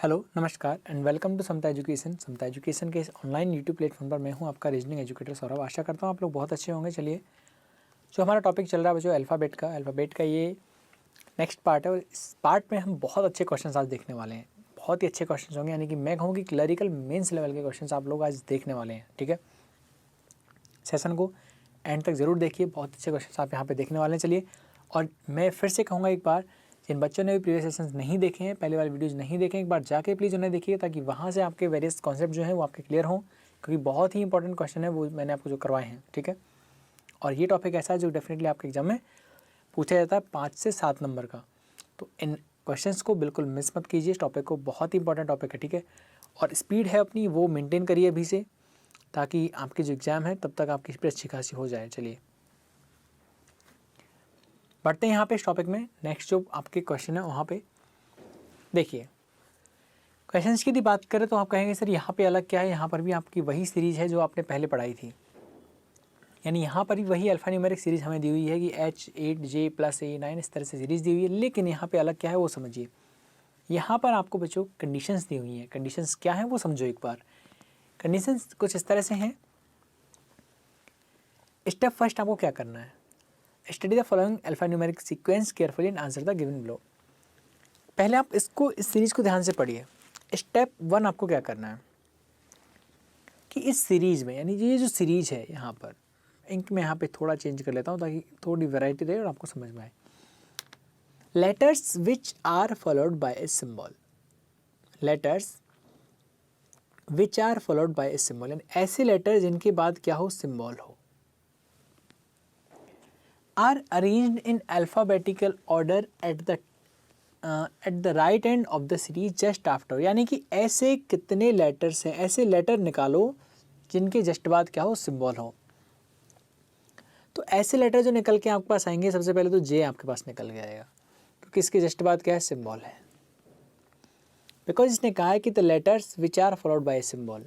Hello, नमस्कार and welcome to Samta education. Samta education के इस ऑनलाइन यूट्यूब प्लेटफॉर्म पर मैं हूं आपका रीजनिंग एजुकेटर सौरभ। आशा करता हूं आप लोग बहुत अच्छे होंगे। चलिए, जो हमारा टॉपिक चल रहा है जो अल्फ़ाबेट का ये नेक्स्ट पार्ट है और इस पार्ट में हम बहुत अच्छे क्वेश्चन आज देखने वाले हैं। बहुत ही अच्छे क्वेश्चन होंगे, यानी कि मैं कहूँ कि क्लरिकल मेंस लेवल के क्वेश्चन आप लोग आज देखने वाले हैं। ठीक है, सेशन को एंड तक ज़रूर देखिए, बहुत अच्छे क्वेश्चन आप यहाँ पर देखने वाले हैं। चलिए, और मैं फिर से कहूँगा एक बार, जिन बच्चों ने भी प्रीवियस सेशंस नहीं देखे हैं, पहले वाले वीडियोज़ नहीं देखे, एक बार जाके प्लीज़ उन्हें देखिए ताकि वहाँ से आपके वेरियस कॉन्सेप्ट जो हैं वो आपके क्लियर हों, क्योंकि बहुत ही इंपॉर्टेंट क्वेश्चन है वो मैंने आपको जो करवाए हैं। ठीक है, और ये टॉपिक ऐसा है जो डेफिनेटली आपके एग्जाम में पूछा जाता है 5 से 7 नंबर का। तो इन क्वेश्चंस को बिल्कुल मिस मत कीजिए, इस टॉपिक को, बहुत ही इंपॉर्टेंट टॉपिक है। ठीक है, और स्पीड है अपनी वो मेनटेन करिए अभी से, ताकि आपके जो एग्ज़ाम है तब तक आपकी स्पीड अच्छी खासी हो जाए। चलिए बढ़ते हैं यहाँ पे इस टॉपिक में। नेक्स्ट जो आपके क्वेश्चन है वहाँ पे देखिए, क्वेश्चंस की यदि बात करें तो आप कहेंगे सर यहाँ पे अलग क्या है, यहाँ पर भी आपकी वही सीरीज़ है जो आपने पहले पढ़ाई थी, यानी यहाँ पर भी वही अल्फ़ा न्यूमेरिक सीरीज़ हमें दी हुई है कि H8J + A9 इस तरह से सीरीज़ दी हुई है। लेकिन यहाँ पे अलग क्या है वो समझिए। यहाँ पर आपको बच्चों कंडीशंस दी हुई हैं। कंडीशंस क्या हैं वो समझो एक बार। कंडीशंस कुछ इस तरह से हैं। स्टेप फर्स्ट आपको क्या करना है, study the following alpha numeric sequence carefully and answer the given below. पहले आप इसको, इस सीरीज़ को ध्यान से पढ़िए। स्टेप 1 आपको क्या करना है कि इस सीरीज़ में, यानी ये जो सीरीज़ है यहाँ पर, इंक में यहाँ पे थोड़ा चेंज कर लेता हूँ ताकि थोड़ी वैरायटी रहे और आपको समझ में आए। Letters which are followed by a symbol, letters which are followed by a symbol, यानी ऐसे लेटर जिनके बाद क्या हो, सिंबल हो, are arranged in alphabetical order at the right end of the series just after, यानी कि ऐसे कितने लेटर्स हैं, ऐसे लेटर निकालो जिनके जस्ट बाद क्या हो, सिंबल हो। तो ऐसे लेटर जो निकल के आपके पास आएंगे, सबसे पहले तो जे आपके पास निकल के आएगा, क्योंकि इसके जस्ट बाद क्या है, सिंबल है। बिकॉज इसने कहा है कि the letters which are followed by symbol.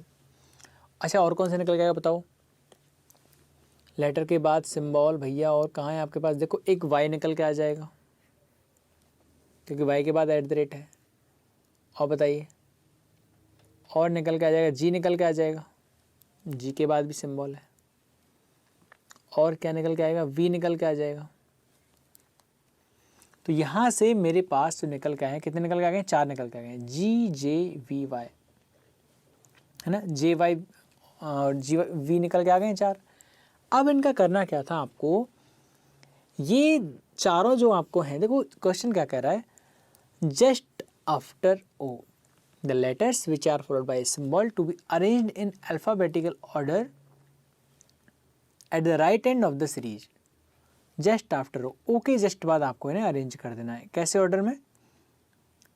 अच्छा, और कौन से निकल के आएगा बताओ, लेटर के बाद सिंबल भैया, और कहाँ है आपके पास, देखो एक वाई निकल के आ जाएगा, क्योंकि वाई के बाद @ है। और बताइए, और निकल के आ जाएगा, जी निकल के आ जाएगा, जी के बाद भी सिंबल है। और क्या निकल के आएगा, वी निकल के आ जाएगा। तो यहाँ से मेरे पास जो निकल के आए हैं, कितने निकल के आ गए, 4 निकल के आ गए हैं, जी जे वी वाई, है ना, जे वाई जी वी निकल के आ गए हैं 4। अब इनका करना क्या था आपको, ये चारों जो आपको हैं, देखो क्वेश्चन क्या कह रहा है, just after O the letters which are followed by symbol to be arranged in alphabetical order at the right end of the series just after O के जस्ट बाद आपको इन्हें अरेंज कर देना है। कैसे ऑर्डर में,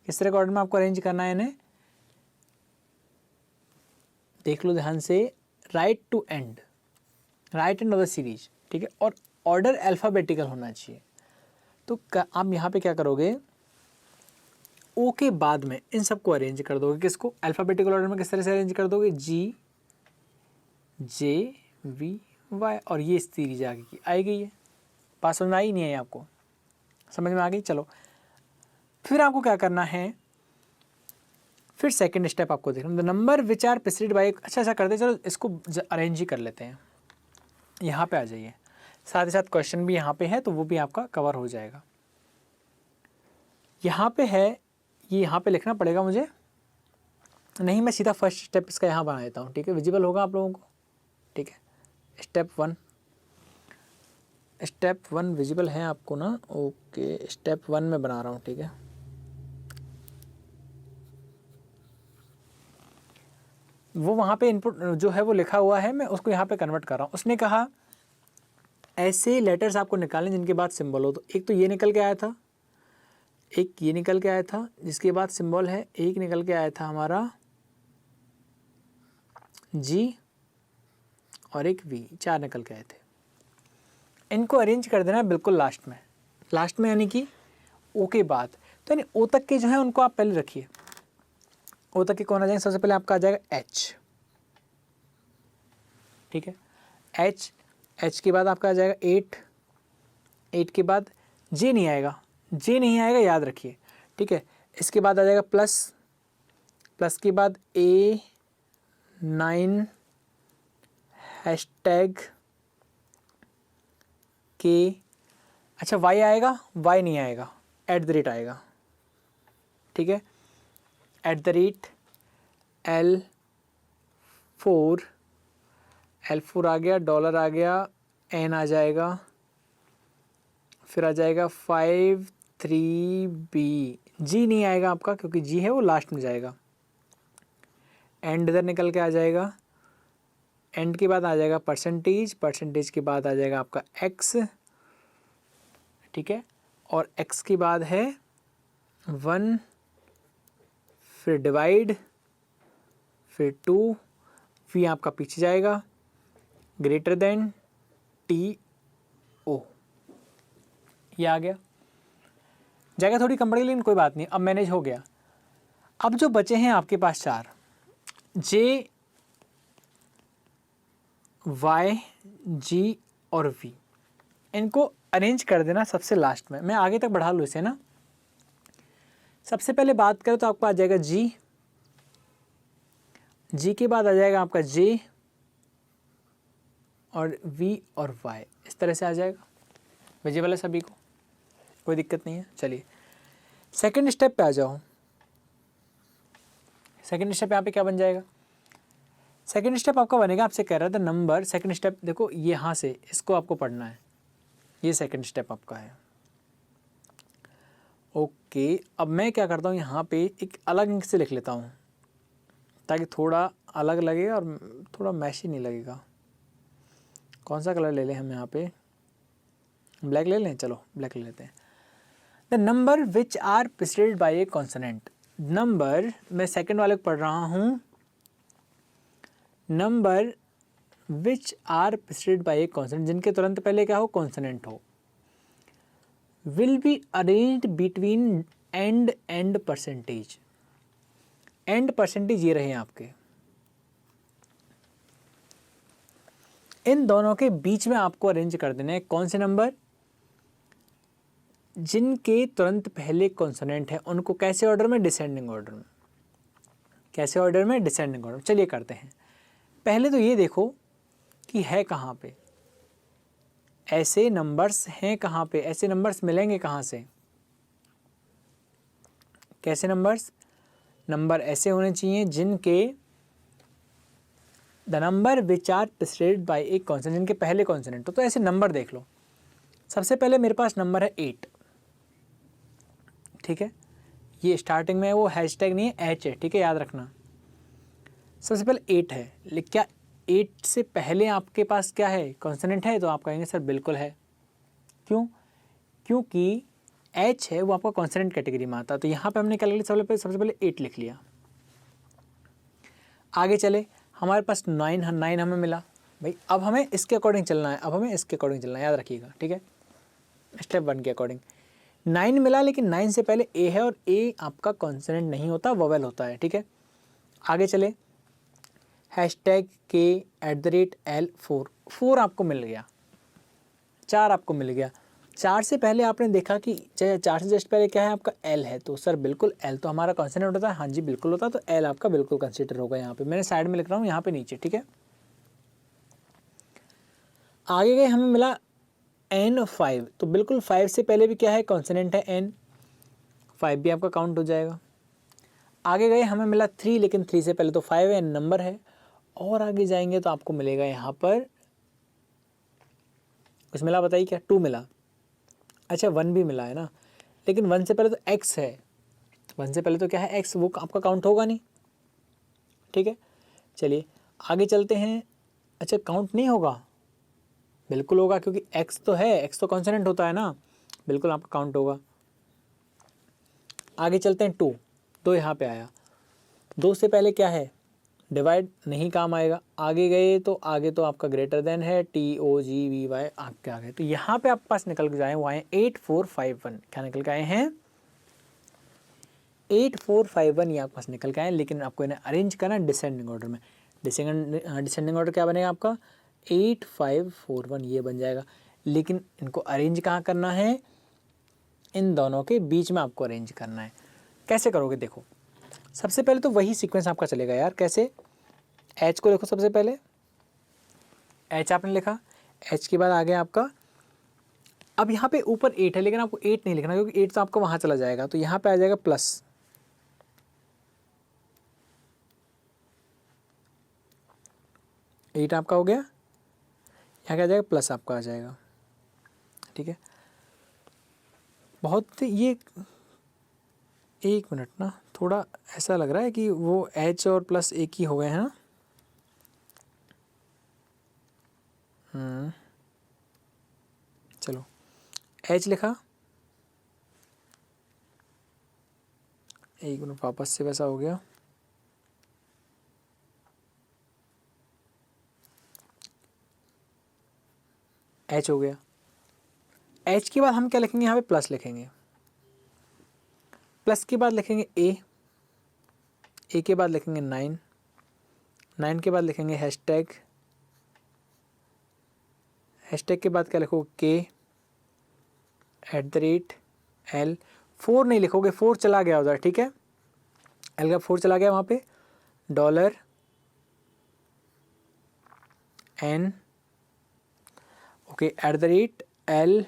किस तरह का ऑर्डर में आपको अरेंज करना है इन्हें, देख लो ध्यान से, right to end, right end of the series. ठीक है, और ऑर्डर अल्फ़ाबेटिकल होना चाहिए। तो आप यहाँ पे क्या करोगे, ओ के बाद में इन सबको अरेंज कर दोगे, किसको, अल्फ़ाबेटिकल ऑर्डर में किस तरह से अरेंज कर दोगे, जी जे वी वाई, और ये सीरीज आगे की आई गई है। पास समझ में आई नहीं है आपको, समझ में आ गई। चलो फिर आपको क्या करना है, फिर सेकंड स्टेप आपको देखना, the number which are preceded by, अच्छा ऐसा करते, चलो इसको अरेंज ही कर लेते हैं। यहाँ पे आ जाइए, साथ ही साथ क्वेश्चन भी यहाँ पे है तो वो भी आपका कवर हो जाएगा। यहाँ पे है, ये यहाँ पे लिखना पड़ेगा मुझे, नहीं मैं सीधा फर्स्ट स्टेप इसका यहाँ बना देता हूँ। ठीक है, विजिबल होगा आप लोगों को। ठीक है, स्टेप 1 विजिबल है आपको ना, ओके, स्टेप 1 में बना रहा हूँ। ठीक है, वो वहाँ पे इनपुट जो है वो लिखा हुआ है, मैं उसको यहाँ पे कन्वर्ट कर रहा हूँ। उसने कहा ऐसे लेटर्स आपको निकालें जिनके बाद सिंबल हो। तो एक तो ये निकल के आया था, एक ये निकल के आया था जिसके बाद सिंबल है, एक निकल के आया था हमारा जी, और एक वी, 4 निकल के आए थे। इनको अरेंज कर देना है बिल्कुल लास्ट में, लास्ट में यानी कि ओ के बाद। तो यानी ओ तक के जो है उनको आप पहले रखिए। ओ तक के कौन आ जाएंगे, सबसे पहले आपका आ जाएगा एच। ठीक है, एच के बाद आपका आ जाएगा 8 के बाद जे नहीं आएगा, जे नहीं आएगा, याद रखिए। ठीक है, इसके बाद आ जाएगा प्लस, प्लस के बाद A9 हैशटैग के, अच्छा वाई आएगा, वाई नहीं आएगा, @ आएगा, ठीक है, @ L4 आ गया, डॉलर आ गया, N आ जाएगा, फिर आ जाएगा 53B, G नहीं आएगा आपका क्योंकि G है वो लास्ट में जाएगा, एंड इधर निकल के आ जाएगा, एंड के बाद आ जाएगा परसेंटेज, परसेंटेज के बाद आ जाएगा आपका X, ठीक है, और X के बाद है 1, फिर डिवाइड, फिर 2, V आपका पीछे जाएगा, ग्रेटर देन TO, ये आ गया, जगह थोड़ी कम पड़ी लेकिन कोई बात नहीं, अब मैनेज हो गया। अब जो बचे हैं आपके पास 4, J, Y, G और V, इनको अरेंज कर देना सबसे लास्ट में। मैं आगे तक बढ़ा लूँ इसे ना। सबसे पहले बात करें तो आपको आ जाएगा G, G के बाद आ जाएगा आपका J और V और Y, इस तरह से आ जाएगा। विजिबल है सभी को, कोई दिक्कत नहीं है। चलिए सेकंड स्टेप पे आ जाओ। सेकंड स्टेप यहाँ पे क्या बन जाएगा? सेकंड स्टेप आपका बनेगा, आपसे कह रहा था नंबर, सेकंड स्टेप देखो यहाँ से इसको आपको पढ़ना है, ये सेकंड स्टेप आपका है। ओके, अब मैं क्या करता हूँ यहाँ पे एक अलग इंक से लिख लेता हूँ ताकि थोड़ा अलग लगे और थोड़ा मैशी नहीं लगेगा। कौन सा कलर ले लें हम यहाँ पे? ब्लैक ले लें, चलो ब्लैक ले लेते हैं। The number which are preceded by a consonant, number मैं सेकंड वाले को पढ़ रहा हूँ, number which are preceded by a consonant, जिनके तुरंत पहले क्या हो? कॉन्सोनेंट हो, will be arranged between and percentage. And percentage ये रहे आपके, इन दोनों के बीच में आपको अरेंज कर देना है। कौन से नंबर? जिनके तुरंत पहले कॉन्सोनेंट है, उनको कैसे ऑर्डर में? डिसेंडिंग ऑर्डर में। कैसे ऑर्डर में? Descending order. चलिए करते हैं। पहले तो ये देखो कि है कहाँ पे, ऐसे नंबर्स हैं कहाँ पे, ऐसे नंबर्स मिलेंगे कहाँ से? कैसे नंबर्स? नंबर ऐसे होने चाहिए जिनके the number which are preceded by a consonant, जिनके पहले कॉन्सोनेंट हो। तो ऐसे नंबर देख लो। सबसे पहले मेरे पास नंबर है 8, ठीक है, ये स्टार्टिंग में वो हैशटैग नहीं है, एच है, ठीक है, याद रखना। सबसे पहले 8 है, लेकिन क्या 8 से पहले आपके पास क्या है? कॉन्सोनेंट है? तो आप कहेंगे सर बिल्कुल है। क्यों? क्योंकि एच है वो आपका कॉन्सोनेंट कैटेगरी में आता है। तो यहाँ पे हमने क्या लिख लिया? सबसे पहले 8 लिख लिया। आगे चले, हमारे पास 9 हमें मिला भाई। अब हमें इसके अकॉर्डिंग चलना है, अब हमें इसके अकॉर्डिंग चलना है, याद रखिएगा, ठीक है, स्टेप 1 के अकॉर्डिंग। 9 मिला, लेकिन 9 से पहले ए है और ए आपका कॉन्सोनेंट नहीं होता, वोवेल होता है, ठीक है। आगे चले, हैशटैग के @L4, 4 आपको मिल गया, 4 आपको मिल गया। 4 से पहले आपने देखा कि 4 से जस्ट पहले क्या है आपका? L है। तो सर बिल्कुल L तो हमारा कॉन्सोनेंट होता है, हाँ जी बिल्कुल होता है। तो L आपका बिल्कुल कंसीडर होगा। यहाँ पे मैंने साइड में लिख रहा हूँ, यहाँ पे नीचे, ठीक है। आगे गए, हमें मिला N5, तो बिल्कुल 5 से पहले भी क्या है? कॉन्सोनेंट है N, 5 भी आपका काउंट हो जाएगा। आगे गए, हमें मिला 3, लेकिन 3 से पहले तो 5 है, N नंबर है। और आगे जाएंगे तो आपको मिलेगा यहाँ पर कुछ मिला, बताइए क्या? 2 मिला। अच्छा 1 भी मिला है ना, लेकिन 1 से पहले तो x है, 1 से पहले तो क्या है? x, वो आपका काउंट होगा नहीं, ठीक है। चलिए आगे चलते हैं। अच्छा काउंट नहीं होगा? बिल्कुल होगा, क्योंकि x तो है, x तो कॉन्सोनेंट होता है ना, बिल्कुल आपका काउंट होगा। आगे चलते हैं, 2 यहाँ पे आया, 2 से पहले क्या है? डिवाइड, नहीं काम आएगा। आगे गए तो आगे तो आपका ग्रेटर देन है, TOGVY आपके आ गए। तो यहाँ पे आपके पास निकल के जाए वो आए 8451, क्या निकल के आए हैं? 8451 ये आपके पास निकल के आए। लेकिन आपको इन्हें अरेंज करना है डिसेंडिंग ऑर्डर में। डिसेंडिंग ऑर्डर क्या बनेगा आपका? 8541 ये बन जाएगा। लेकिन इनको अरेंज कहाँ करना है? इन दोनों के बीच में आपको अरेंज करना है। कैसे करोगे? देखो, सबसे पहले तो वही सीक्वेंस आपका चलेगा यार। कैसे? एच को देखो, सबसे पहले एच आपने लिखा, एच के बाद आ गया आपका, अब यहाँ पे ऊपर 8 है लेकिन आपको 8 नहीं लिखना क्योंकि 8 तो आपका वहाँ चला जाएगा, तो यहाँ पे आ जाएगा प्लस। एट आपका हो गया, यहाँ क्या आ जाएगा, प्लस आपका आ जाएगा। ठीक है, बहुत ये, एक मिनट ना, थोड़ा ऐसा लग रहा है कि वो एच और प्लस एक ही हो गए हैं ना। चलो, एच लिखा, एक मिनट वापस से वैसा हो गया, एच हो गया। एच के बाद हम क्या लिखेंगे, यहाँ पे प्लस लिखेंगे, प्लस के बाद लिखेंगे ए के बाद लिखेंगे 9, 9 के बाद लिखेंगे हैशटैग, हैशटैग के बाद क्या लिखोगे, के @L, 4 नहीं लिखोगे, 4 चला गया उधर। ठीक है, एल का 4 चला गया वहाँ पे, $N, ओके, $L,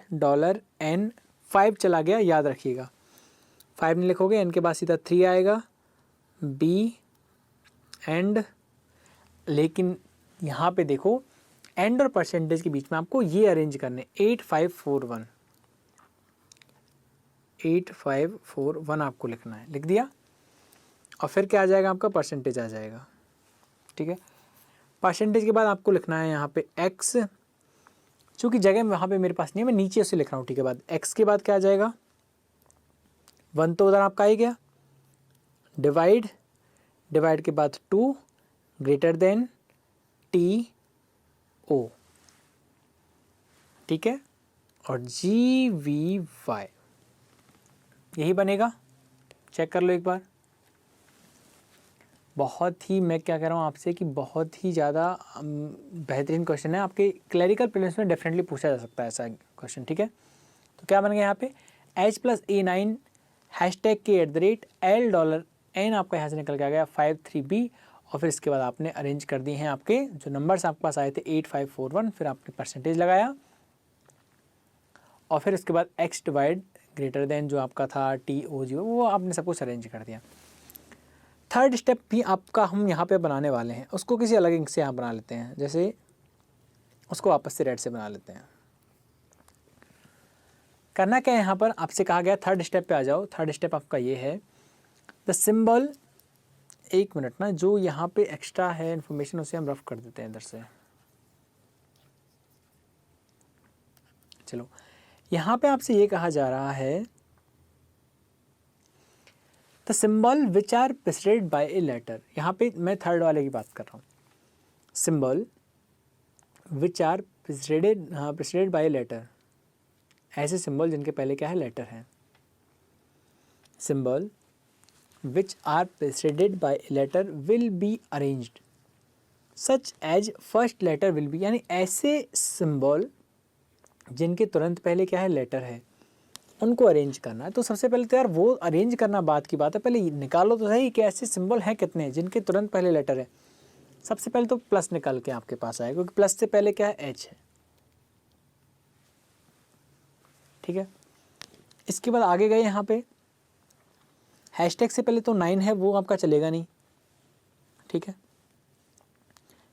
$N, 5 चला गया, याद रखिएगा, 5 नहीं लिखोगे, एन के बाद सीधा 3 आएगा, बी एंड, लेकिन यहाँ पे देखो एंड और परसेंटेज के बीच में आपको ये अरेंज करने, 8541, 8541 आपको लिखना है, लिख दिया, और फिर क्या आ जाएगा आपका, परसेंटेज आ जाएगा। ठीक है, परसेंटेज के बाद आपको लिखना है यहाँ पे एक्स, चूँकि जगह वहाँ पे मेरे पास नहीं है, मैं नीचे उसे लिख रहा हूँ। ठीक है, बाद एक्स के बाद क्या आ जाएगा, 1 तो उधर आपका ही गया, डिवाइड, डिवाइड के बाद 2 ग्रेटर देन टी ओ। ठीक है, और जी वी वाई यही बनेगा, चेक कर लो एक बार। बहुत ही, मैं क्या कह रहा हूँ आपसे कि बहुत ही ज़्यादा बेहतरीन क्वेश्चन है, आपके क्लरिकल प्रीलिम्स में डेफिनेटली पूछा जा सकता है ऐसा क्वेश्चन। ठीक है, तो क्या बन गया यहाँ पे, H+A9 हैशटैग के @L$N आपका यहाँ से निकल के आ गया 53B, और फिर इसके बाद आपने अरेंज कर दिए हैं आपके जो नंबर्स आपके पास आए थे 8541, फिर आपने परसेंटेज लगाया, और फिर इसके बाद एक्स डिवाइड ग्रेटर देन जो आपका था TO0, वो आपने सब कुछ अरेंज कर दिया। थर्ड स्टेप भी आपका हम यहाँ पे बनाने वाले हैं, उसको किसी अलग इंक से यहाँ बना लेते हैं, जैसे उसको वापस से रेड से बना लेते हैं। करना क्या है, यहाँ पर आपसे कहा गया थर्ड स्टेप पे आ जाओ। थर्ड स्टेप आपका ये है, द सिंबल, एक मिनट ना, जो यहाँ पे एक्स्ट्रा है इन्फॉर्मेशन उसे हम रफ कर देते हैं इधर से। चलो, यहाँ पे आपसे ये कहा जा रहा है, the symbol which are preceded by a letter, यहाँ पे मैं थर्ड वाले की बात कर रहा हूँ, symbol which are preceded by a letter, ऐसे सिंबल जिनके पहले क्या है, लेटर है। Symbol which are preceded by a letter will be arranged such as first letter will be, यानी ऐसे सिंबल जिनके तुरंत पहले क्या है, लेटर है, उनको अरेंज करना है। तो सबसे पहले तो यार वो अरेंज करना बात की बात है, पहले निकालो तो सही कि ऐसे सिंबल हैं कितने जिनके तुरंत पहले लेटर है। सबसे पहले तो प्लस निकल के आपके पास आएगा, क्योंकि प्लस से पहले क्या है, एच है। ठीक है, इसके बाद आगे गए यहाँ पे, हैशटैग से पहले तो 9 है, वो आपका चलेगा नहीं। ठीक है,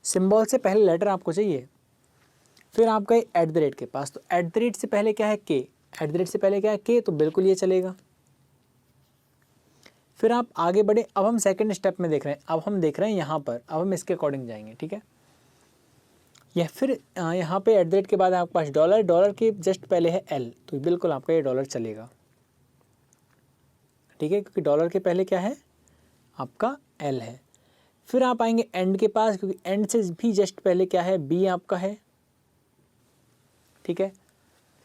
सिंबल से पहले लेटर आपको चाहिए, फिर आप गए @ के पास, तो @ से पहले क्या है, के, @ से पहले क्या है, के, तो बिल्कुल ये चलेगा। फिर आप आगे बढ़े, अब हम सेकंड स्टेप में देख रहे हैं, अब हम देख रहे हैं यहाँ पर, अब हम इसके अकॉर्डिंग जाएंगे। ठीक है, यह फिर यहाँ पे @ के बाद आपके पास डॉलर, डॉलर के जस्ट पहले है L, तो बिल्कुल आपका ये डॉलर चलेगा। ठीक है, क्योंकि डॉलर के पहले क्या है, आपका L है। फिर आप आएंगे एंड के पास, क्योंकि एंड से भी जस्ट पहले क्या है, B आपका है। ठीक है,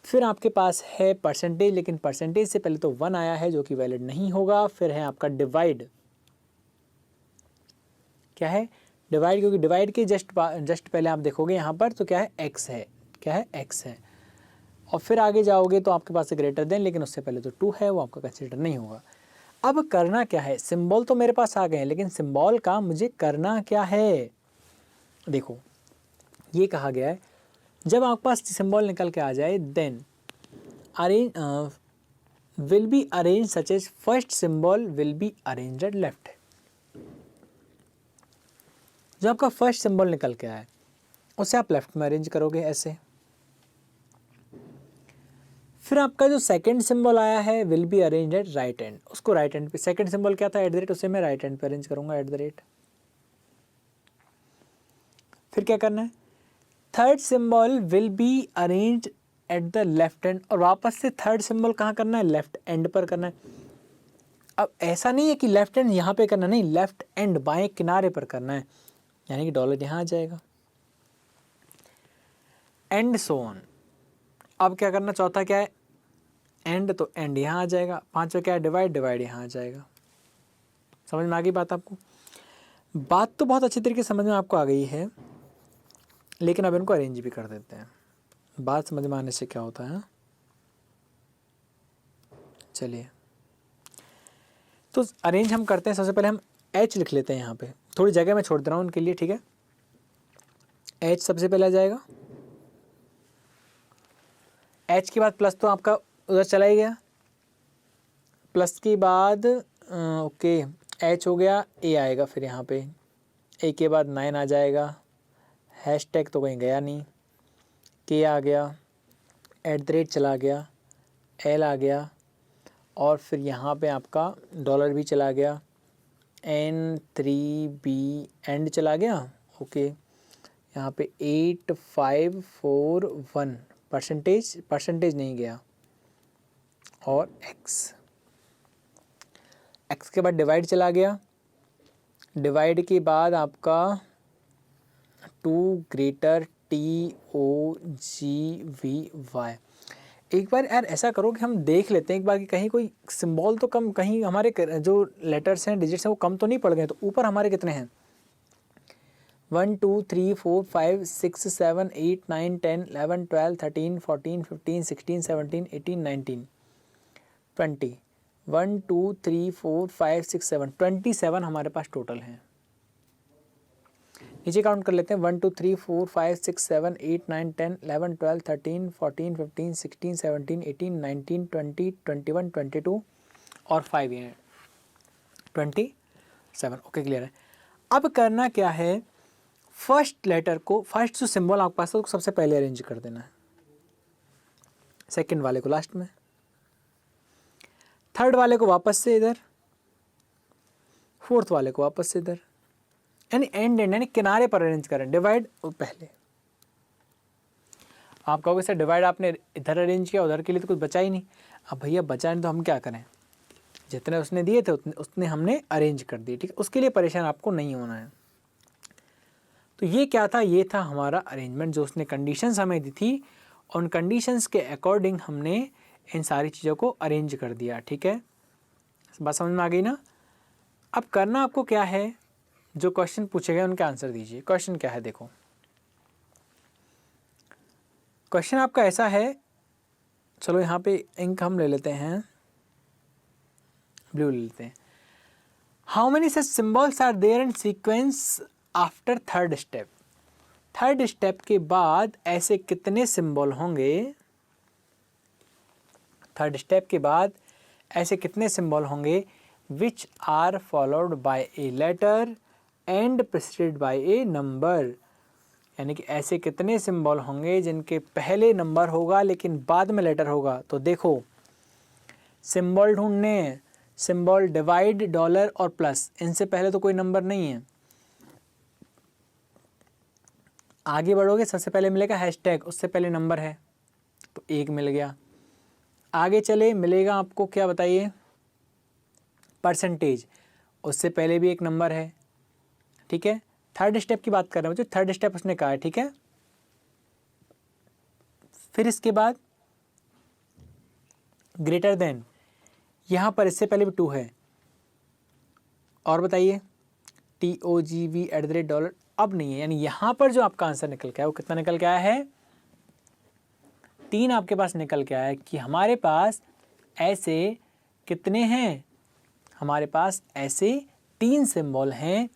फिर आपके पास है परसेंटेज, लेकिन परसेंटेज से पहले तो 1 आया है जो कि वैलिड नहीं होगा। फिर है आपका डिवाइड, क्या है, डिवाइड, क्योंकि डिवाइड के जस्ट पहले आप देखोगे यहाँ पर तो क्या है, x है, क्या है, x है। और फिर आगे जाओगे तो आपके पास ग्रेटर देन, लेकिन उससे पहले तो 2 है, वो आपका कंसिडर नहीं होगा। अब करना क्या है, सिंबल तो मेरे पास आ गए हैं, लेकिन सिंबल का मुझे करना क्या है। देखो ये कहा गया है जब आपके पास सिंबल निकल के आ जाए then arrange will be arrange such as first symbol will be arranged at left. जो आपका फर्स्ट सिंबल निकल के आए उसे आप लेफ्ट में अरेंज करोगे ऐसे। फिर आपका जो सेकंड सिंबल आया है will be arrange eight right and, उसको राइट एंड पे, सेकंड सिंबल क्या था एट द रेट, उसे मैं राइट एंड पे अरेंज करूंगा एट द रेट। फिर क्या करना है, third symbol will be arrange at the left and, और वापस से थर्ड सिंबल कहाँ करना है, लेफ्ट एंड पर करना है। अब ऐसा नहीं है कि लेफ्ट एंड यहाँ पे करना, नहीं, लेफ्ट एंड बाएं किनारे पर करना है, यानी कि डॉलर यहाँ आ जाएगा एंड सो ऑन। अब क्या करना, चौथा क्या है एंड, तो एंड यहाँ आ जाएगा। पांचवा क्या है डिवाइड, डिवाइड यहाँ आ जाएगा। समझ में आ गई बात आपको? बात तो बहुत अच्छी तरीके से समझ में आपको आ गई है, लेकिन अब इनको अरेंज भी कर देते हैं। बात समझ में आने से क्या होता है, चलिए तो अरेंज हम करते हैं। सबसे पहले हम एच लिख लेते हैं, यहाँ पे थोड़ी जगह मैं छोड़ दे रहा हूँ उनके लिए, ठीक है। एच सबसे पहले आ जाएगा, एच के बाद प्लस तो आपका उधर चला ही गया, प्लस के बाद ओके एच हो गया, ए आएगा फिर यहाँ पे, ए के बाद 9 आ जाएगा, हैश टैग तो कहीं गया नहीं, के आ गया, एट द रेट चला गया, एल आ गया, और फिर यहाँ पे आपका डॉलर भी चला गया, N3B एंड चला गया, ओके। यहाँ पे 8541 परसेंटेज नहीं गया, और एक्स के बाद डिवाइड चला गया, डिवाइड के बाद आपका 2 ग्रेटर TOGVY। एक बार यार ऐसा करो कि हम देख लेते हैं एक बार कि कहीं कोई सिंबल तो कम, कहीं हमारे जो लेटर्स हैं डिजिट्स हैं वो कम तो नहीं पड़ गए। तो ऊपर हमारे कितने हैं, 1 2 3 4 5 6 7 8 9 10 11 12 13 14 15 16 17 18 19 20, 1 2 3 4 5 6 7 27 हमारे पास टोटल हैं। नीचे काउंट कर लेते हैं, 1 2 3 4 5 6 7 8 9 10 11 12 13 14 15 16 17 18 19 20 21 22 और 5 ये 27। ओके क्लियर है। अब करना क्या है, फर्स्ट लेटर को, फर्स्ट जो सिंबल आपके पास है उसको सबसे पहले अरेंज कर देना है, सेकंड वाले को लास्ट में, थर्ड वाले को वापस से इधर, फोर्थ वाले को वापस से इधर, यानी एंड यानी किनारे पर अरेंज करें। डिवाइड पहले, आप कहोगे सर डिवाइड आपने इधर अरेंज किया, उधर के लिए तो कुछ बचा ही नहीं। अब भैया बचा नहीं तो हम क्या करें, जितने उसने दिए थे उतने हमने अरेंज कर दिए, ठीक है। उसके लिए परेशान आपको नहीं होना है। तो ये क्या था, ये था हमारा अरेंजमेंट जो उसने कंडीशंस हमें दी थी, उन कंडीशंस के अकॉर्डिंग हमने इन सारी चीज़ों को अरेंज कर दिया, ठीक है। बात समझ में आ गई ना। अब करना आपको क्या है, जो क्वेश्चन पूछे गए उनके आंसर दीजिए। क्वेश्चन क्या है देखो, क्वेश्चन आपका ऐसा है, चलो यहाँ पे इंक हम ले लेते हैं, ब्लू ले लेते हैं। How many such symbols are there in sequence after third step. Third step के बाद ऐसे कितने सिंबल होंगे, थर्ड स्टेप के बाद ऐसे कितने सिंबल होंगे which are followed by a letter and preceded by a number. यानी कि ऐसे कितने सिंबल होंगे जिनके पहले नंबर होगा लेकिन बाद में लेटर होगा। तो देखो सिंबल ढूंढने, सिंबल डिवाइड, डॉलर और प्लस, इनसे पहले तो कोई नंबर नहीं है। आगे बढ़ोगे सबसे पहले मिलेगा हैशटैग, उससे पहले नंबर है तो 1 मिल गया। आगे चले मिलेगा आपको क्या बताइए, परसेंटेज, उससे पहले भी एक नंबर है, ठीक है। थर्ड स्टेप की बात कर रहे हैं बच्चों, थर्ड स्टेप उसने कहा है, ठीक है। फिर इसके बाद ग्रेटर देन, यहाँ पर इससे पहले भी 2 है, और बताइए TOGV $, अब नहीं है। यानी यहाँ पर जो आपका आंसर निकल के आया वो कितना निकल के आया है, 3 आपके पास निकल के आया है कि हमारे पास ऐसे कितने हैं, हमारे पास ऐसे 3 सिंबल हैं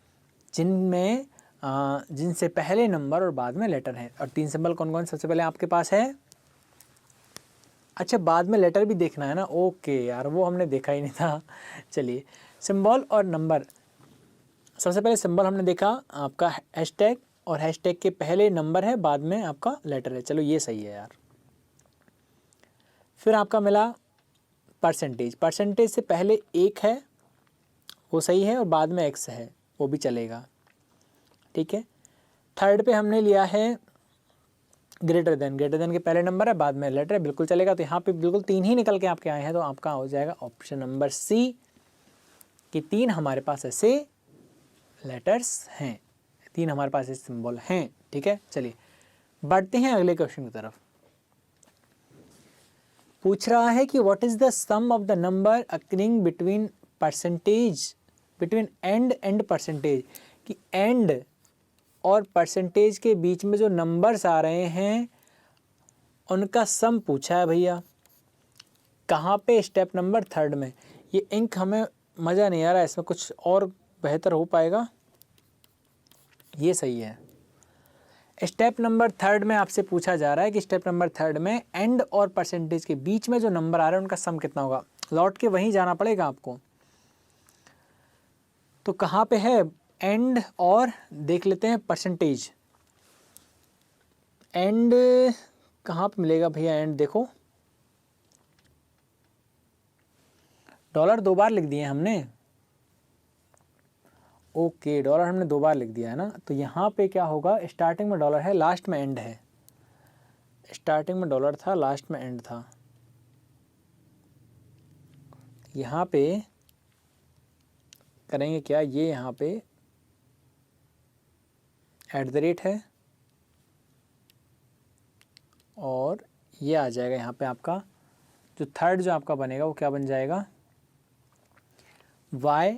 जिनमें जिनसे पहले नंबर और बाद में लेटर है। और 3 सिंबल कौन कौन सबसे पहले आपके पास है? अच्छा, बाद में लेटर भी देखना है ना, ओके यार, वो हमने देखा ही नहीं था। चलिए, सिंबल और नंबर। सबसे पहले सिंबल हमने देखा आपका हैशटैग, और हैशटैग के पहले नंबर है, बाद में आपका लेटर है। चलो ये सही है यार। फिर आपका मिला परसेंटेज। परसेंटेज से पहले 1 है, वो सही है, और बाद में x है, वो भी चलेगा, ठीक है। थर्ड पे हमने लिया है ग्रेटर देन। ग्रेटर देन के पहले नंबर है, बाद में लेटर है, बिल्कुल चलेगा। तो यहाँ पे बिल्कुल 3 ही निकल के आपके आए हैं, तो आपका हो जाएगा ऑप्शन नंबर सी कि 3 हमारे पास ऐसे लेटर्स हैं, 3 हमारे पास ऐसे सिंबल हैं, ठीक है। चलिए बढ़ते हैं अगले क्वेश्चन की तरफ। पूछ रहा है कि what is the sum of the number occurring between percentage, between and percentage, कि एंड और परसेंटेज के बीच में जो नंबर्स आ रहे हैं उनका सम पूछा है भैया। कहाँ पे? स्टेप नंबर 3 में। ये इंक हमें मज़ा नहीं आ रहा है, इसमें कुछ और बेहतर हो पाएगा। ये सही है। स्टेप नंबर 3 में आपसे पूछा जा रहा है कि स्टेप नंबर 3 में एंड और परसेंटेज के बीच में जो नंबर आ रहे हैं उनका सम कितना होगा। लौट के वहीं जाना पड़ेगा आपको। तो कहाँ पे है एंड, और देख लेते हैं परसेंटेज। एंड कहाँ पे मिलेगा भैया एंड? देखो, डॉलर 2 बार लिख दिए हमने। ओके, डॉलर हमने 2 बार लिख दिया है ना। तो यहाँ पे क्या होगा, स्टार्टिंग में डॉलर है, लास्ट में एंड है। स्टार्टिंग में डॉलर था, लास्ट में एंड था। यहाँ पे करेंगे क्या, ये यहाँ पे एट द रेट है, और ये आ जाएगा यहाँ पे आपका जो थर्ड जो आपका बनेगा वो क्या बन जाएगा, y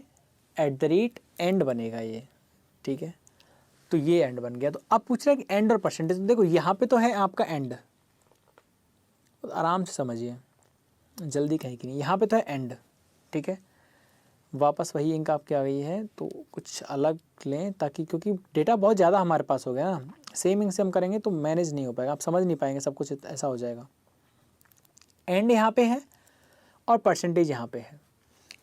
at the rate and बनेगा ये, ठीक है। तो ये एंड बन गया। तो अब पूछ रहा है कि एंड और परसेंटेज। देखो यहाँ पे तो है आपका एंड, तो आराम से समझिए, जल्दी कहीं की नहीं। यहाँ पे तो है एंड, ठीक है। वापस वही इंक आपकी आ गई है, तो कुछ अलग लें ताकि, क्योंकि डेटा बहुत ज़्यादा हमारे पास हो गया ना, सेम इंक से हम करेंगे तो मैनेज नहीं हो पाएगा, आप समझ नहीं पाएंगे, सब कुछ ऐसा हो जाएगा। एंड यहाँ पे है और परसेंटेज यहाँ पे है।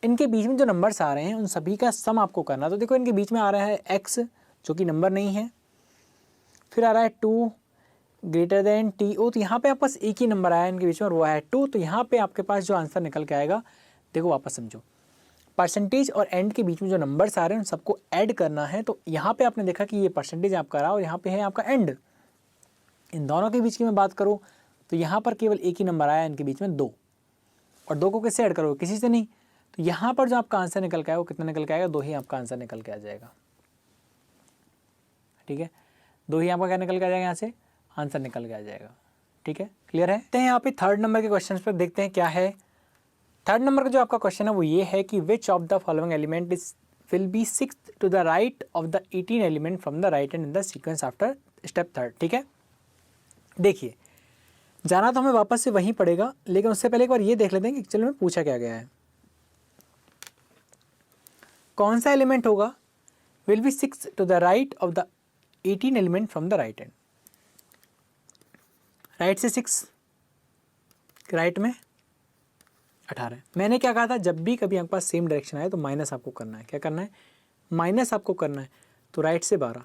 इनके बीच में जो नंबर्स आ रहे हैं उन सभी का सम आपको करना। तो देखो इनके बीच में आ रहा है x, जो कि नंबर नहीं है, फिर आ रहा है 2 ग्रेटर देन TO। तो यहाँ पे आपके पास एक ही नंबर आया है इनके बीच में, और वो है 2। तो यहाँ पे आपके पास जो आंसर निकल के आएगा, देखो वापस समझो, परसेंटेज और एंड के बीच में जो नंबर्स आ रहे हैं उन सबको ऐड करना है। तो यहाँ पे आपने देखा कि ये परसेंटेज आपका रहा और यहाँ पे है आपका एंड। इन दोनों के बीच की मैं बात करूँ तो यहाँ पर केवल एक ही नंबर आया, इनके बीच में 2, और 2 को किससे ऐड करोगे? किसी से नहीं। तो यहाँ पर जो आपका आंसर निकल के आएगा वो कितना निकल के आएगा? 2 ही आपका आंसर निकल के आ जाएगा, ठीक है। 2 ही आपका क्या निकल के आ जाएगा, यहाँ से आंसर निकल के आ जाएगा, ठीक है। क्लियर है? तो यहाँ पे थर्ड नंबर के क्वेश्चन पर देखते हैं क्या है। थर्ड नंबर का जो आपका क्वेश्चन है वो ये है कि which of the following element is will be 6th to the right of the 18 element from the right end in the sequence after step 3, ठीक है। देखिए, जाना तो हमें वापस से वहीं पड़ेगा, लेकिन उससे पहले एक बार ये देख लेते हैं कि चलो में पूछा क्या गया है। कौन सा एलिमेंट होगा will be 6th to the right of the 18 element from the right end. Right से 6, राइट में 18। मैंने क्या कहा था, जब भी कभी आपके पास सेम डायरेक्शन आए तो माइनस आपको करना है। क्या करना है? माइनस आपको करना है। तो राइट से 12,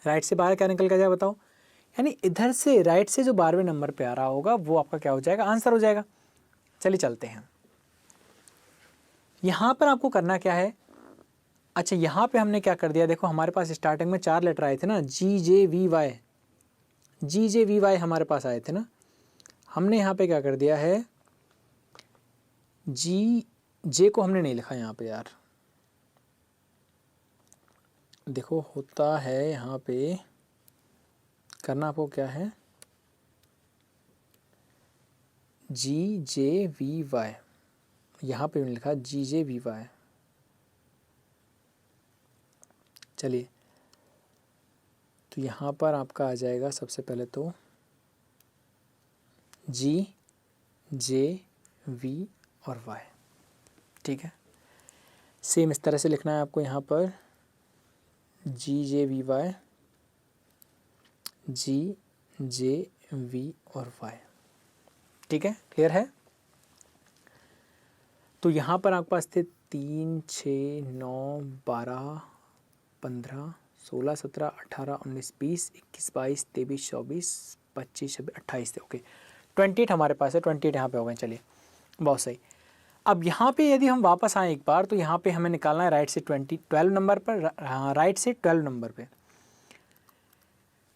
राइट से 12 क्या निकल के जाए बताओ? यानी इधर से राइट से जो 12वें नंबर पे आ रहा होगा वो आपका क्या हो जाएगा, आंसर हो जाएगा। चलिए चलते हैं। यहाँ पर आपको करना क्या है, अच्छा यहाँ पे हमने क्या कर दिया, देखो हमारे पास स्टार्टिंग में 4 लेटर आए थे ना, GJVY, GJVY हमारे पास आए थे ना। हमने यहाँ पे क्या कर दिया है, J को हमने नहीं लिखा यहाँ पे यार। देखो होता है यहाँ पे, करना आपको क्या है, GJVY, यहाँ पे मैंने लिखा GJVY। चलिए, तो यहाँ पर आपका आ जाएगा सबसे पहले तो GJV और Y। ठीक है। सेम इस तरह से लिखना है आपको यहाँ पर GJVY, GJV और Y, ठीक है, क्लियर है। तो यहाँ पर आपके पास थे 3, 6, 9, 12, 15, 16, 17, 18, 19, 20, 21, 22, 23, 24, 25, 26, 28 थे। ओके, 28 हमारे पास है, 28 यहाँ पे हो गए। चलिए, बहुत सही। अब यहाँ पे यदि हम वापस आएँ एक बार, तो यहाँ पे हमें निकालना है राइट से 12 नंबर पर, राइट से 12 नंबर पे।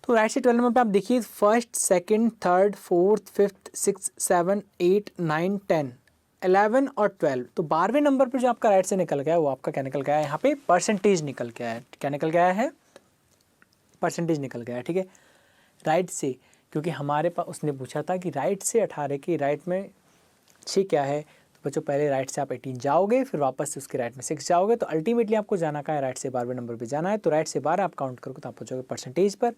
तो राइट से 12 नंबर पे आप देखिए, first, second, third, fourth, fifth, 6, 7, 8, 9, 10, 11 और 12। तो 12वें नंबर पर जो आपका राइट से निकल गया है, वो आपका क्या निकल गया है, यहाँ पे परसेंटेज निकल गया है। क्या निकल गया है, परसेंटेज निकल गया है, ठीक है, राइट से। क्योंकि हमारे पास उसने पूछा था कि राइट से 18 की राइट में 6 क्या है, तो बच्चों पहले राइट से आप 18 जाओगे, फिर वापस से उसके राइट में 6 जाओगे, तो अल्टीमेटली आपको जाना का है, राइट से 12वें नंबर पे जाना है। तो राइट से 12 आप काउंट करोगे तो आप पहुँचोगे परसेंटेज पर।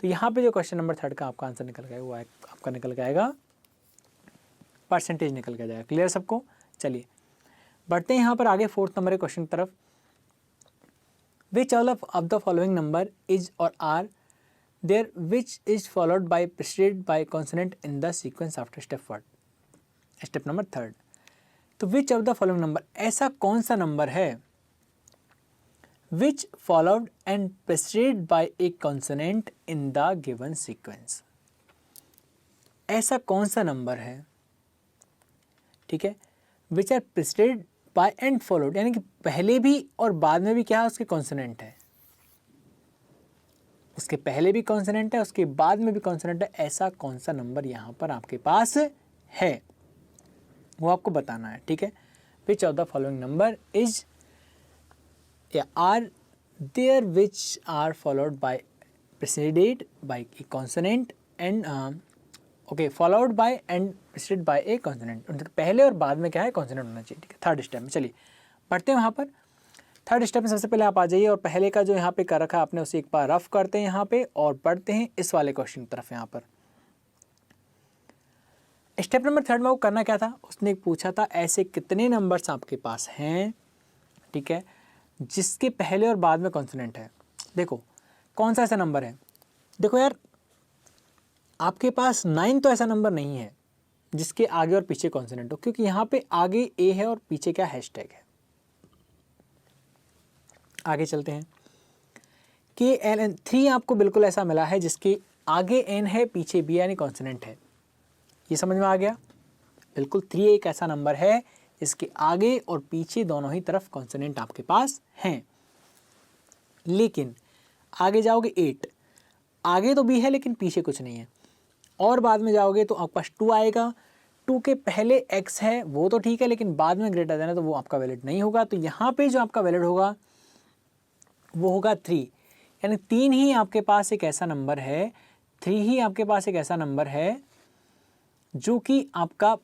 तो यहाँ पे जो क्वेश्चन नंबर 3 का आपका आंसर निकल गया, वो आपका निकल जाएगा परसेंटेज निकल के जाएगा। क्लियर सबको। चलिए बढ़ते हैं यहाँ पर आगे 4th नंबर के क्वेश्चन की तरफ। Which all of the following number is और are there which is followed by preceded by consonant in the sequence after step number 3। तो which of the following number, ऐसा कौन सा नंबर है which followed and preceded by a consonant in the given sequence. ऐसा कौन सा नंबर है, ठीक है, which are preceded by and followed, यानी कि पहले भी और बाद में भी क्या है, उसके कॉन्सोनेंट है, उसके पहले भी कॉन्सोनेंट है, उसके बाद में भी कॉन्सोनेंट है। ऐसा कौन सा नंबर यहाँ पर आपके पास है, वो आपको बताना है, ठीक है। Which of the following number is या are there which are followed by preceded by a consonant and okay, followed by and preceded by a consonant, उनके पहले और बाद में क्या है, कॉन्सोनेंट होना चाहिए, ठीक है। 3rd स्टेप में चलिए पढ़ते हैं। वहाँ पर 3rd स्टेप में सबसे पहले आप आ जाइए और पहले का जो यहाँ पे कर रखा है आपने, उसे एक बार रफ करते हैं यहाँ पे और पढ़ते हैं इस वाले क्वेश्चन की तरफ। यहाँ पर स्टेप नंबर 3 में वो करना क्या था, उसने पूछा था ऐसे कितने नंबर्स आपके पास हैं, ठीक है, जिसके पहले और बाद में कॉन्सोनेंट है। देखो कौन सा ऐसा नंबर है, देखो यार आपके पास 9 तो ऐसा नंबर नहीं है जिसके आगे और पीछे कॉन्सोनेंट हो, क्योंकि यहाँ पे आगे ए है और पीछे क्या हैशटैग है। आगे चलते हैं, KLN 3 आपको बिल्कुल ऐसा मिला है जिसके आगे N है पीछे B यानी कॉन्सोनेंट है। ये समझ में आ गया, बिल्कुल 3 एक ऐसा नंबर है इसके आगे और पीछे दोनों ही तरफ कॉन्सोनेंट आपके पास हैं। लेकिन आगे जाओगे 8, आगे तो B है लेकिन पीछे कुछ नहीं है, और बाद में जाओगे तो आपके पास 2 आएगा, 2 के पहले X है वो तो ठीक है, लेकिन बाद में ग्रेटर देन है तो वो आपका वैलिड नहीं होगा। तो यहाँ पे जो आपका वैलिड होगा वो होगा 3, यानी 3 ही आपके पास एक ऐसा नंबर है, 3 ही आपके पास एक ऐसा नंबर है जो कि आपका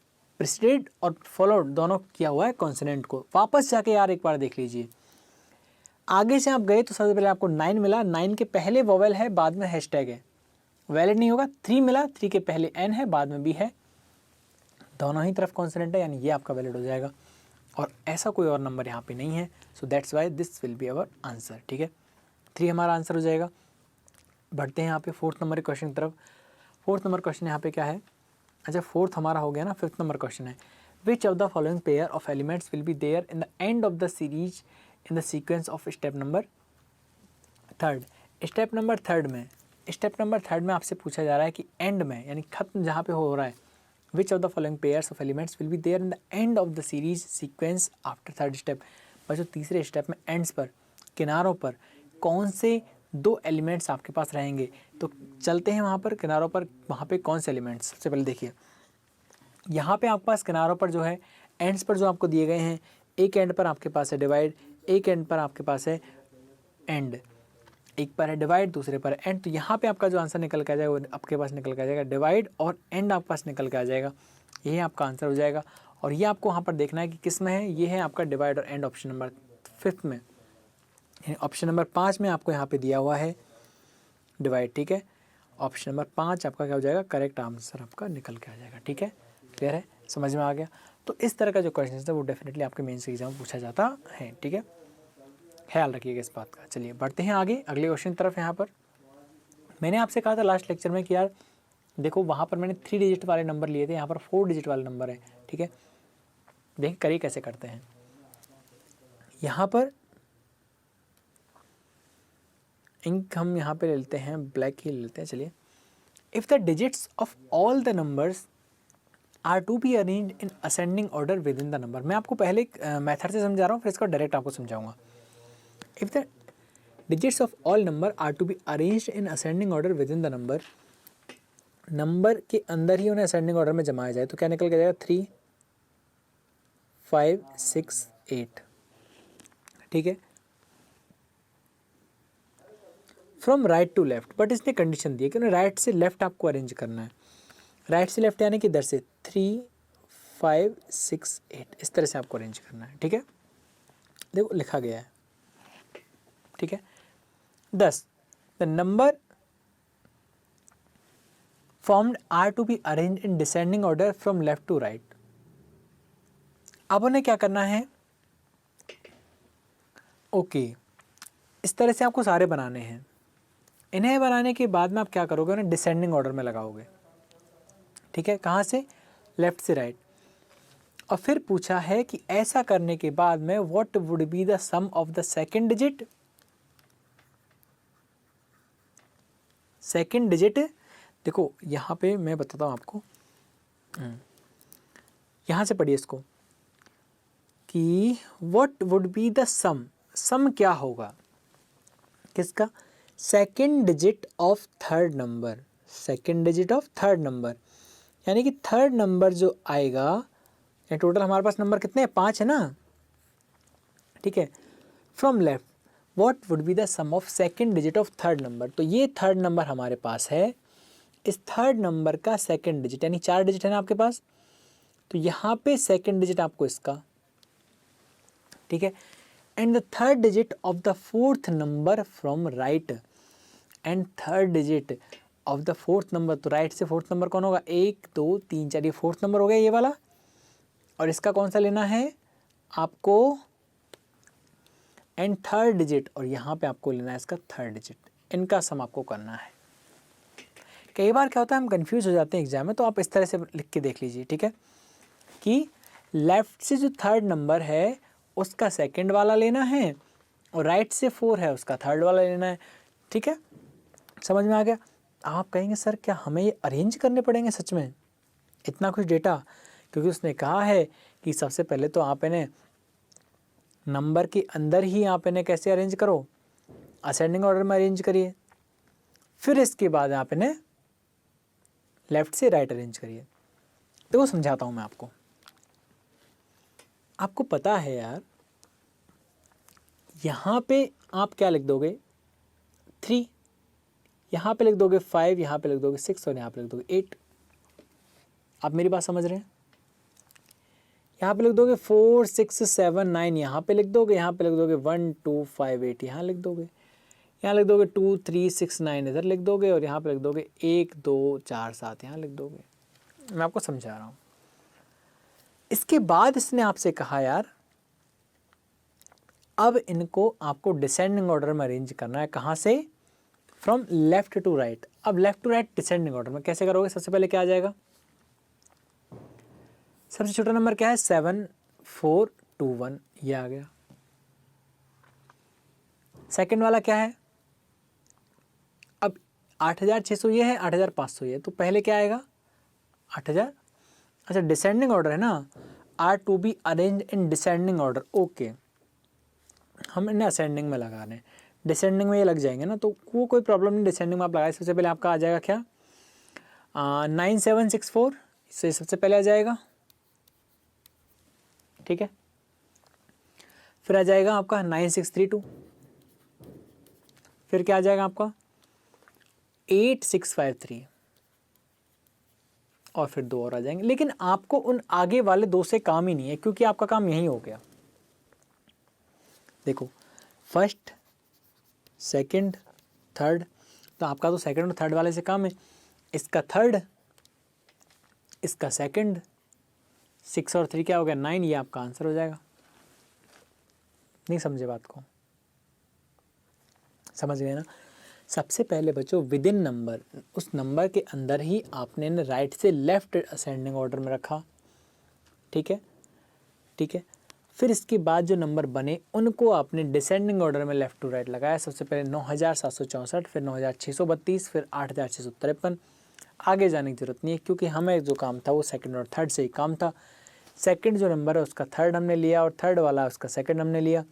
प्रेसिडेड और फॉलोड दोनों किया हुआ है कॉन्सोनेंट को। वापस जाके यार एक बार देख लीजिए, आगे से आप गए तो सबसे पहले आपको 9 मिला, 9 के पहले वोवेल है बाद में हैशटैग है, वैलिड नहीं होगा। 3 मिला, 3 के पहले N है बाद में B है, दोनों ही तरफ कॉन्सोनेंट है, यानी ये आपका वैलिड हो जाएगा। और ऐसा कोई और नंबर यहाँ पे नहीं है, so that's why this will be our answer, ठीक है। 3 हमारा आंसर हो जाएगा। बढ़ते हैं यहाँ पे 4th नंबर के क्वेश्चन की तरफ। 4th नंबर क्वेश्चन यहाँ पे क्या है, अच्छा 4th हमारा हो गया ना। 5th नंबर क्वेश्चन है, which of the following pair of elements will be there in the end of the series in the sequence of step number 3। Step number 3 में आपसे पूछा जा रहा है कि एंड में, यानी खत्म जहाँ पे हो रहा है, which of the following pairs of elements will be there in the end of the series sequence after 3rd step. बच्चों तीसरे स्टेप में एंड्स पर, किनारों पर कौन से 2 एलिमेंट्स आपके पास रहेंगे। तो चलते हैं वहाँ पर किनारों पर, वहाँ पे कौन से एलिमेंट्स, सबसे पहले देखिए यहाँ पे आपके पास किनारों पर जो है, एंड्स पर जो आपको दिए गए हैं, एक एंड पर आपके पास है डिवाइड, एक एंड पर आपके पास है एंड, एक पर है डिवाइड दूसरे पर एंड। तो यहाँ पे आपका जो आंसर निकल के आ जाएगा वो आपके पास निकल के आ जाएगा डिवाइड और एंड आपके पास निकल के आ जाएगा, यही आपका आंसर हो जाएगा। और ये आपको वहाँ पर देखना है कि किस में है, ये है आपका डिवाइड और एंड ऑप्शन नंबर 5 में, ऑप्शन नंबर 5 में आपको यहाँ पे दिया हुआ है डिवाइड, ठीक है। ऑप्शन नंबर 5 आपका क्या हो जाएगा, करेक्ट आंसर आपका निकल के आ जाएगा, ठीक है, क्लियर है। समझ में आ गया। तो इस तरह का जो क्वेश्चन है वो डेफिनेटली आपके मेंस एग्जाम में पूछा जाता है, ठीक है, ख्याल रखिएगा इस बात का। चलिए बढ़ते हैं आगे अगले क्वेश्चन की तरफ। यहाँ पर मैंने आपसे कहा था लास्ट लेक्चर में कि यार देखो वहाँ पर मैंने 3 डिजिट वाले नंबर लिए थे, यहाँ पर 4 डिजिट वाले नंबर है, ठीक है। देखिए करिए कैसे करते हैं। यहाँ पर इंक हम यहाँ पे ले लेते हैं, ब्लैक ही ले लेते हैं। चलिए, if the digits of all the numbers are to be arrange in ascending order within the number. मैं आपको पहले मेथड से समझा रहा हूँ, फिर इसको डायरेक्ट आपको समझाऊंगा। If the digits of all number are to be arranged in ascending order within the number, number के अंदर ही उन्हें असेंडिंग ऑर्डर में जमाया जाए तो क्या निकल के जाएगा 3, 5, 6, 8, ठीक है, from right to left. But इसने कंडीशन दी है कि उन्हें राइट से लेफ्ट आपको अरेंज करना है। राइट से लेफ्ट यानी कि इधर से 3, 5, 6, 8 इस तरह से आपको अरेंज करना है, ठीक है। देखो लिखा गया है, ठीक है। 10 the number formed are to be arrange in descending order from left to right. अब उन्हें क्या करना है, ओके इस तरह से आपको सारे बनाने हैं। इन्हें बनाने के बाद में आप क्या करोगे, उन्हें डिसेंडिंग ऑर्डर में लगाओगे, ठीक है, कहाँ से, लेफ्ट से राइट। और फिर पूछा है कि ऐसा करने के बाद में what would be the sum of the second digit. Second digit देखो यहाँ पे मैं बताता हूँ आपको, यहाँ से पढ़िए इसको कि व्हाट वुड बी द सम, सम क्या होगा किसका, second digit of third number, second digit of third number, यानी कि थर्ड नंबर जो आएगा, ये टोटल हमारे पास नंबर कितने हैं, 5 है ना, ठीक है, from left what would be the sum of second digit of third number. तो ये थर्ड नंबर हमारे पास है, इस थर्ड नंबर का सेकंड डिजिट यानी 4 डिजिट है ना आपके पास, तो यहाँ पे सेकंड डिजिट आपको इसका, ठीक है, and the third digit of the fourth number from right, and third digit of the fourth number, तो राइट से फोर्थ नंबर कौन होगा, 1, 2, 3, 4, ये फोर्थ नंबर हो गया ये वाला, और इसका कौन सा लेना है आपको, एंड थर्ड डिजिट, और यहाँ पे आपको लेना है इसका थर्ड डिजिट, इनका सम आपको करना है। कई बार क्या होता है हम कंफ्यूज हो जाते हैं एग्जाम में, तो आप इस तरह से लिख के देख लीजिए, ठीक है, कि लेफ्ट से जो थर्ड नंबर है उसका सेकंड वाला लेना है, और राइट से 4 है उसका थर्ड वाला लेना है, ठीक है, समझ में आ गया। आप कहेंगे सर क्या हमें ये अरेंज करने पड़ेंगे सच में इतना कुछ डेटा, क्योंकि उसने कहा है कि सबसे पहले तो आप इन्हें नंबर के अंदर ही आप इन्हें कैसे अरेंज करो, असेंडिंग ऑर्डर में अरेंज करिए, फिर इसके बाद आप इन्हें लेफ्ट से राइट अरेंज करिए। तो वो समझाता हूँ मैं आपको। आपको पता है यार यहाँ पे आप क्या लिख दोगे, 3, यहाँ पे लिख दोगे 5, यहाँ पे लिख दोगे 6 और यहाँ पे लिख दोगे 8। आप मेरी बात समझ रहे हैं, यहाँ पे लिख दोगे 4, 6, 7, 9, यहाँ पे लिख दोगे, यहाँ पे लिख दोगे 1, 2, 5, 8, यहाँ लिख दोगे, यहाँ लिख दोगे 2, 3, 6, 9 इधर लिख दोगे, और यहाँ पे लिख दोगे 1, 2, 4, 7 यहाँ लिख दोगे। मैं आपको समझा रहा हूँ। इसके बाद इसने आपसे कहा यार अब इनको आपको डिसेंडिंग ऑर्डर में अरेंज करना है, कहाँ से, फ्रॉम लेफ्ट टू राइट। अब left to right descending order में कैसे करोगे, सबसे पहले क्या आ जाएगा, सबसे छोटा नंबर क्या है, 7, 4, 2, 1 ये आ गया। सेकंड वाला क्या है, अब 8600 ये है, 8500 ये है, तो पहले क्या आएगा 8000। अच्छा डिसेंडिंग ऑर्डर है ना, are to be arrange in descending order, okay हम इन्हें असेंडिंग में लगा रहे हैं, डिसेंडिंग में ये लग जाएंगे ना, तो वो कोई प्रॉब्लम नहीं, डिसेंडिंग में आप लगाए। सबसे पहले आपका आ जाएगा क्या, 9764 इससे सबसे पहले आ जाएगा, ठीक है, फिर आ जाएगा आपका 9632, फिर क्या आ जाएगा आपका 8653, और फिर 2 और आ जाएंगे। लेकिन आपको उन आगे वाले 2 से काम ही नहीं है, क्योंकि आपका काम यही हो गया। देखो फर्स्ट, सेकंड, थर्ड, तो आपका तो सेकंड और थर्ड वाले से काम है, इसका थर्ड, इसका सेकंड, 6 और 3 क्या हो गया 9, ये आपका आंसर हो जाएगा। नहीं समझे बात को? समझ गए ना? सबसे पहले बच्चों विद इन नंबर, उस नंबर के अंदर ही आपने ना राइट से लेफ्ट असेंडिंग ऑर्डर में रखा, ठीक है, ठीक है। फिर इसके बाद जो नंबर बने उनको आपने डिसेंडिंग ऑर्डर में लेफ्ट टू राइट लगाया। सबसे पहले 9764, फिर 9632, फिर 8653। आगे जाने की ज़रूरत नहीं है क्योंकि हमें जो काम था वो सेकंड और थर्ड से ही काम था। सेकंड जो नंबर है उसका थर्ड हमने लिया और थर्ड वाला उसका सेकंड हमने लिया,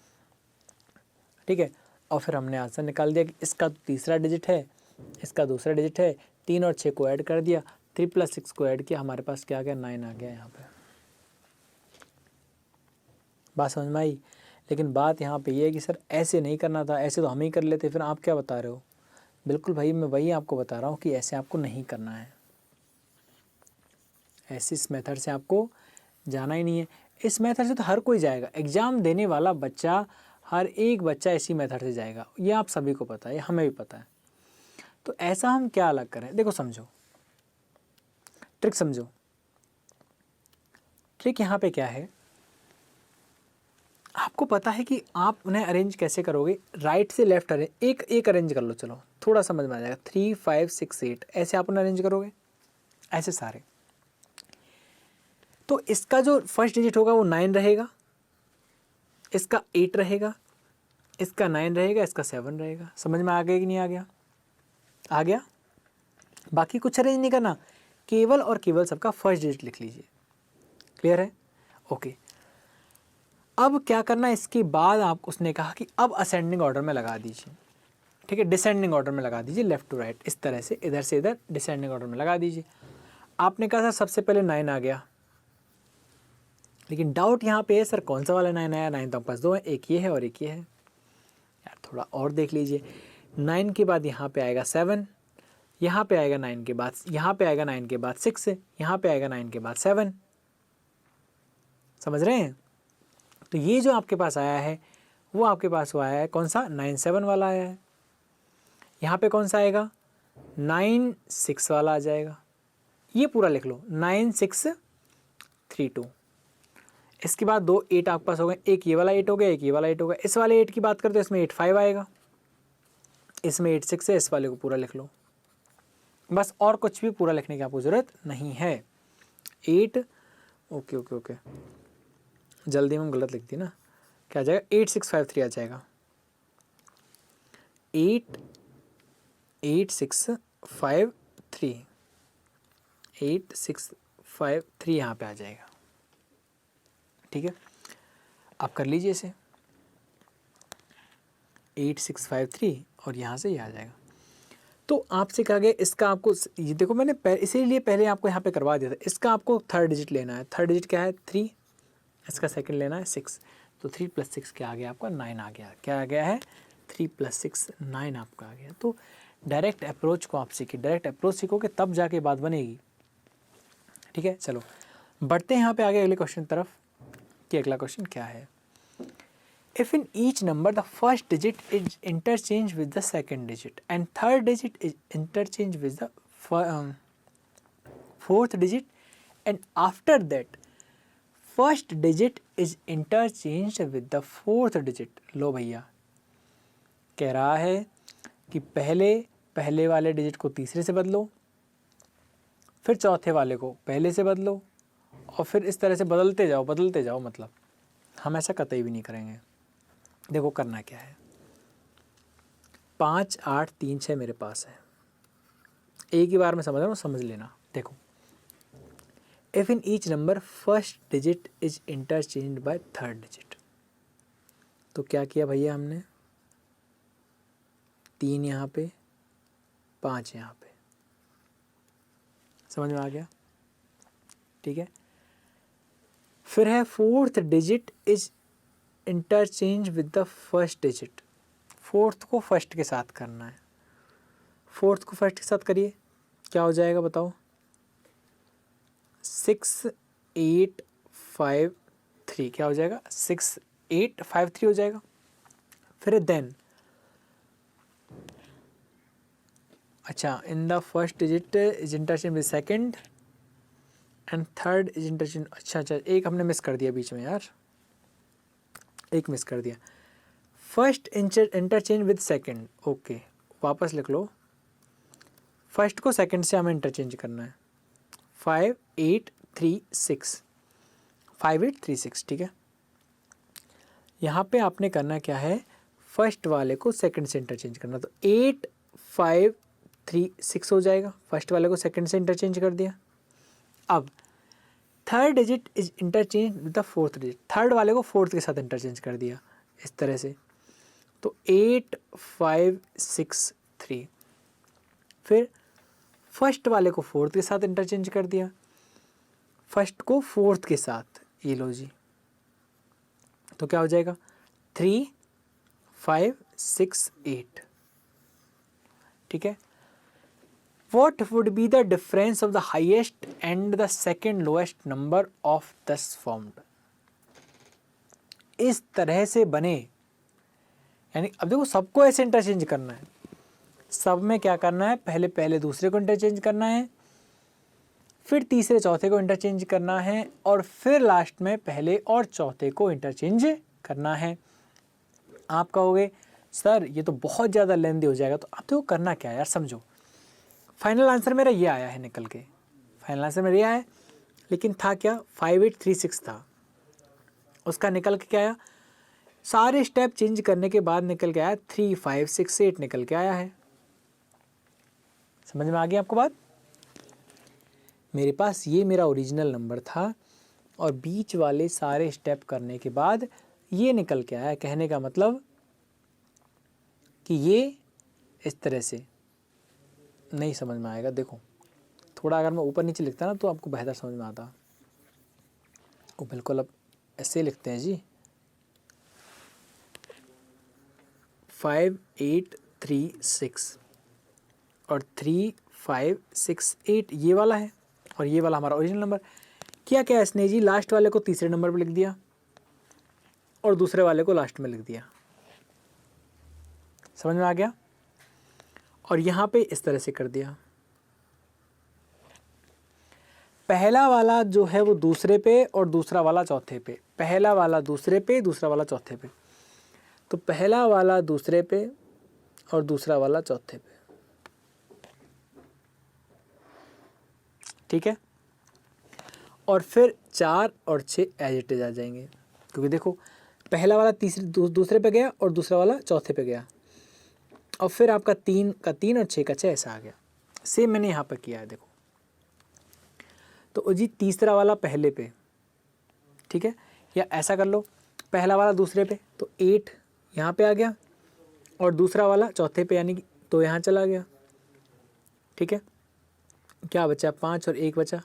ठीक है। और फिर हमने आंसर निकाल दिया कि इसका तीसरा डिजिट है, इसका दूसरा डिजिट है। 3 और 6 को ऐड कर दिया, 3 + 6 को ऐड किया, हमारे पास क्या आ गया 9 आ गया यहाँ पे। बात समझ में आई? लेकिन बात यहाँ पे ये है कि सर ऐसे नहीं करना था, ऐसे तो हम ही कर लेते, फिर आप क्या बता रहे हो? बिल्कुल भाई, मैं वही आपको बता रहा हूँ कि ऐसे आपको नहीं करना है, ऐसे इस मेथड से आपको जाना ही नहीं है। इस मेथड से तो हर कोई जाएगा, एग्ज़ाम देने वाला बच्चा, हर एक बच्चा इसी मेथड से जाएगा, ये आप सभी को पता है, ये हमें भी पता है। तो ऐसा हम क्या अलग करें? देखो समझो, ट्रिक समझो। ट्रिक यहाँ पे क्या है, आपको पता है कि आप उन्हें अरेंज कैसे करोगे, राइट से लेफ्ट अरेंज, एक एक अरेंज कर लो, चलो थोड़ा समझ में आ जाएगा। 3 5 6 8 ऐसे आप उन्हें अरेंज करोगे, ऐसे सारे। तो इसका जो फर्स्ट डिजिट होगा वो 9 रहेगा, इसका 8 रहेगा, इसका 9 रहेगा, इसका 7 रहेगा। समझ में आ गया कि नहीं आ गया? आ गया। बाकी कुछ अरेंज नहीं करना, केवल और केवल सबका फर्स्ट डिजिट लिख लीजिए। क्लियर है? ओके। अब क्या करना, इसके बाद आप, उसने कहा कि अब असेंडिंग ऑर्डर में लगा दीजिए, ठीक है, डिसेंडिंग ऑर्डर में लगा दीजिए, लेफ्ट टू राइट, इस तरह से इधर से इधर डिसेंडिंग ऑर्डर में लगा दीजिए। आपने कहा सर सबसे पहले 9 आ गया, लेकिन डाउट यहाँ पे है सर कौन सा वाला 9 आया? 9 तो आपके पास दो है, एक ये है और एक ये है। यार थोड़ा और देख लीजिए, 9 के बाद यहाँ पे आएगा 7, यहाँ पे आएगा 9 के बाद, यहाँ पे आएगा 9 के बाद 6, यहाँ पे आएगा 9 के बाद 7। समझ रहे हैं? तो ये जो आपके पास आया है वो आपके पास वो आया है कौन सा? 9 7 वाला आया है। यहाँ पे कौन सा आएगा? 9 6 वाला आ जाएगा। ये पूरा लिख लो, 9 6 3 2। इसके बाद 2 8 आपके पास हो गए, एक ये वाला 8 हो गया, एक ये वाला 8 हो गया। इस वाले 8 की बात करते हो, इसमें 8 5 आएगा, इसमें 8 6 है, इस वाले को पूरा लिख लो बस, और कुछ भी पूरा लिखने की आपको ज़रूरत नहीं है। 8 ओके ओके ओके, जल्दी में गलत लिख दी ना, क्या आ जाएगा? 8 6 5 3 आ जाएगा। 8 8 6 5 3, 8 6 5 3 यहाँ पे आ जाएगा, ठीक है। आप कर लीजिए इसे, 8 6 5 3 और यहाँ से ये आ जाएगा। तो आपसे कहा गया इसका आपको, ये देखो मैंने इसीलिए पहले आपको यहाँ पे करवा दिया था, इसका आपको थर्ड डिजिट लेना है। थर्ड डिजिट क्या है? 3, इसका सेकंड लेना है 6। तो 3 + 6 क्या आ गया आपका? 9 आ गया। क्या आ गया है? 3 + 6 9 आपका आ गया। तो डायरेक्ट अप्रोच को आप सीखिए, डायरेक्ट अप्रोच सीखोगे तब जाके बात बनेगी, ठीक है। चलो बढ़ते हैं यहाँ पे आगे अगले क्वेश्चन की तरफ कि अगला क्वेश्चन क्या है। If in each number the first digit is interchanged with the second digit and third digit is interchanged with the fourth digit, and after that first digit is interchanged with the fourth digit। लो भैया, कह रहा है कि पहले वाले digit को तीसरे से बदलो, फिर चौथे वाले को पहले से बदलो, और फिर इस तरह से बदलते जाओ। मतलब हम ऐसा कतई भी नहीं करेंगे। देखो करना क्या है, 5 8 3 6 मेरे पास है, एक ही बार में समझ रहा हूँ, समझ लेना। देखो, if in each number first digit is interchange by third digit, तो क्या किया भैया हमने? 3 यहाँ पे, 5 यहाँ पे। समझ में आ गया? ठीक है। फिर है fourth digit is interchange with the first digit. Fourth को फर्स्ट के साथ करना है, फोर्थ को फर्स्ट के साथ करिए, क्या हो जाएगा बताओ? 6 8 5 3 क्या हो जाएगा? 6 8 5 3 हो जाएगा। फिर देन, अच्छा, in the first digit is interchange with second, and third is interchange. अच्छा अच्छा, एक हमने मिस कर दिया बीच में यार, एक मिस कर दिया। First interchange with second, okay वापस लिख लो। फर्स्ट को सेकंड से हमें इंटरचेंज करना है। 5836, 5836, ठीक है। यहाँ पे आपने करना क्या है, फर्स्ट वाले को सेकंड से इंटरचेंज करना, तो 8536 हो जाएगा। फर्स्ट वाले को सेकंड से इंटरचेंज कर दिया। अब third digit is interchange with the fourth digit, third वाले को फोर्थ के साथ इंटरचेंज कर दिया इस तरह से, तो 8563। फिर फर्स्ट वाले को फोर्थ के साथ इंटरचेंज कर दिया, फर्स्ट को फोर्थ के साथ, ये लो जी, तो क्या हो जाएगा 3568, ठीक है। What would be the difference of the highest and the second lowest number of thus formed? इस तरह से बने, यानी अब देखो सबको ऐसे इंटरचेंज करना है, सब में क्या करना है, पहले पहले दूसरे को इंटरचेंज करना है, फिर तीसरे चौथे को इंटरचेंज करना है, और फिर लास्ट में पहले और चौथे को इंटरचेंज करना है। आप कहोगे सर ये तो बहुत ज़्यादा लेंथी हो जाएगा, तो आप देखो करना क्या है यार, समझो। फाइनल आंसर मेरा ये आया है निकल के, फाइनल आंसर मेरा ये आया है, लेकिन था क्या, 5836 था, उसका निकल के क्या आया, सारे स्टेप चेंज करने के बाद निकल के आया 3568 निकल के आया है। समझ में आ गई आपको बात। मेरे पास ये मेरा ओरिजिनल नंबर था और बीच वाले सारे स्टेप करने के बाद ये निकल के आया। कहने का मतलब कि ये इस तरह से नहीं समझ में आएगा। देखो थोड़ा अगर मैं ऊपर नीचे लिखता ना तो आपको बेहतर समझ में आता। वो बिल्कुल अब ऐसे लिखते हैं जी, 5836 और 3568 ये वाला है, और ये वाला हमारा ओरिजिनल नंबर। क्या क्या इसने जी, लास्ट वाले को तीसरे नंबर पे लिख दिया और दूसरे वाले को लास्ट में लिख दिया। समझ में आ गया। और यहाँ पे इस तरह से कर दिया, पहला वाला जो है वो दूसरे पे और दूसरा वाला चौथे पे, पहला वाला दूसरे पे, दूसरा वाला चौथे पे, तो पहला वाला दूसरे पे और दूसरा वाला चौथे पे, ठीक है। और फिर 4 और 6 एज इट इज आ जाएंगे, क्योंकि देखो पहला वाला दूसरे पे गया और दूसरा वाला चौथे पे गया, और फिर आपका 3 का 3 और 6 का 6 ऐसा आ गया। सेम मैंने यहाँ पर किया है, देखो तो जी तीसरा वाला पहले पे, ठीक है, या ऐसा कर लो, पहला वाला दूसरे पे तो 8 यहाँ पे आ गया और दूसरा वाला चौथे पे, यानी कि तो यहाँ चला गया, ठीक है। क्या बचा, 5 और 1 बचा।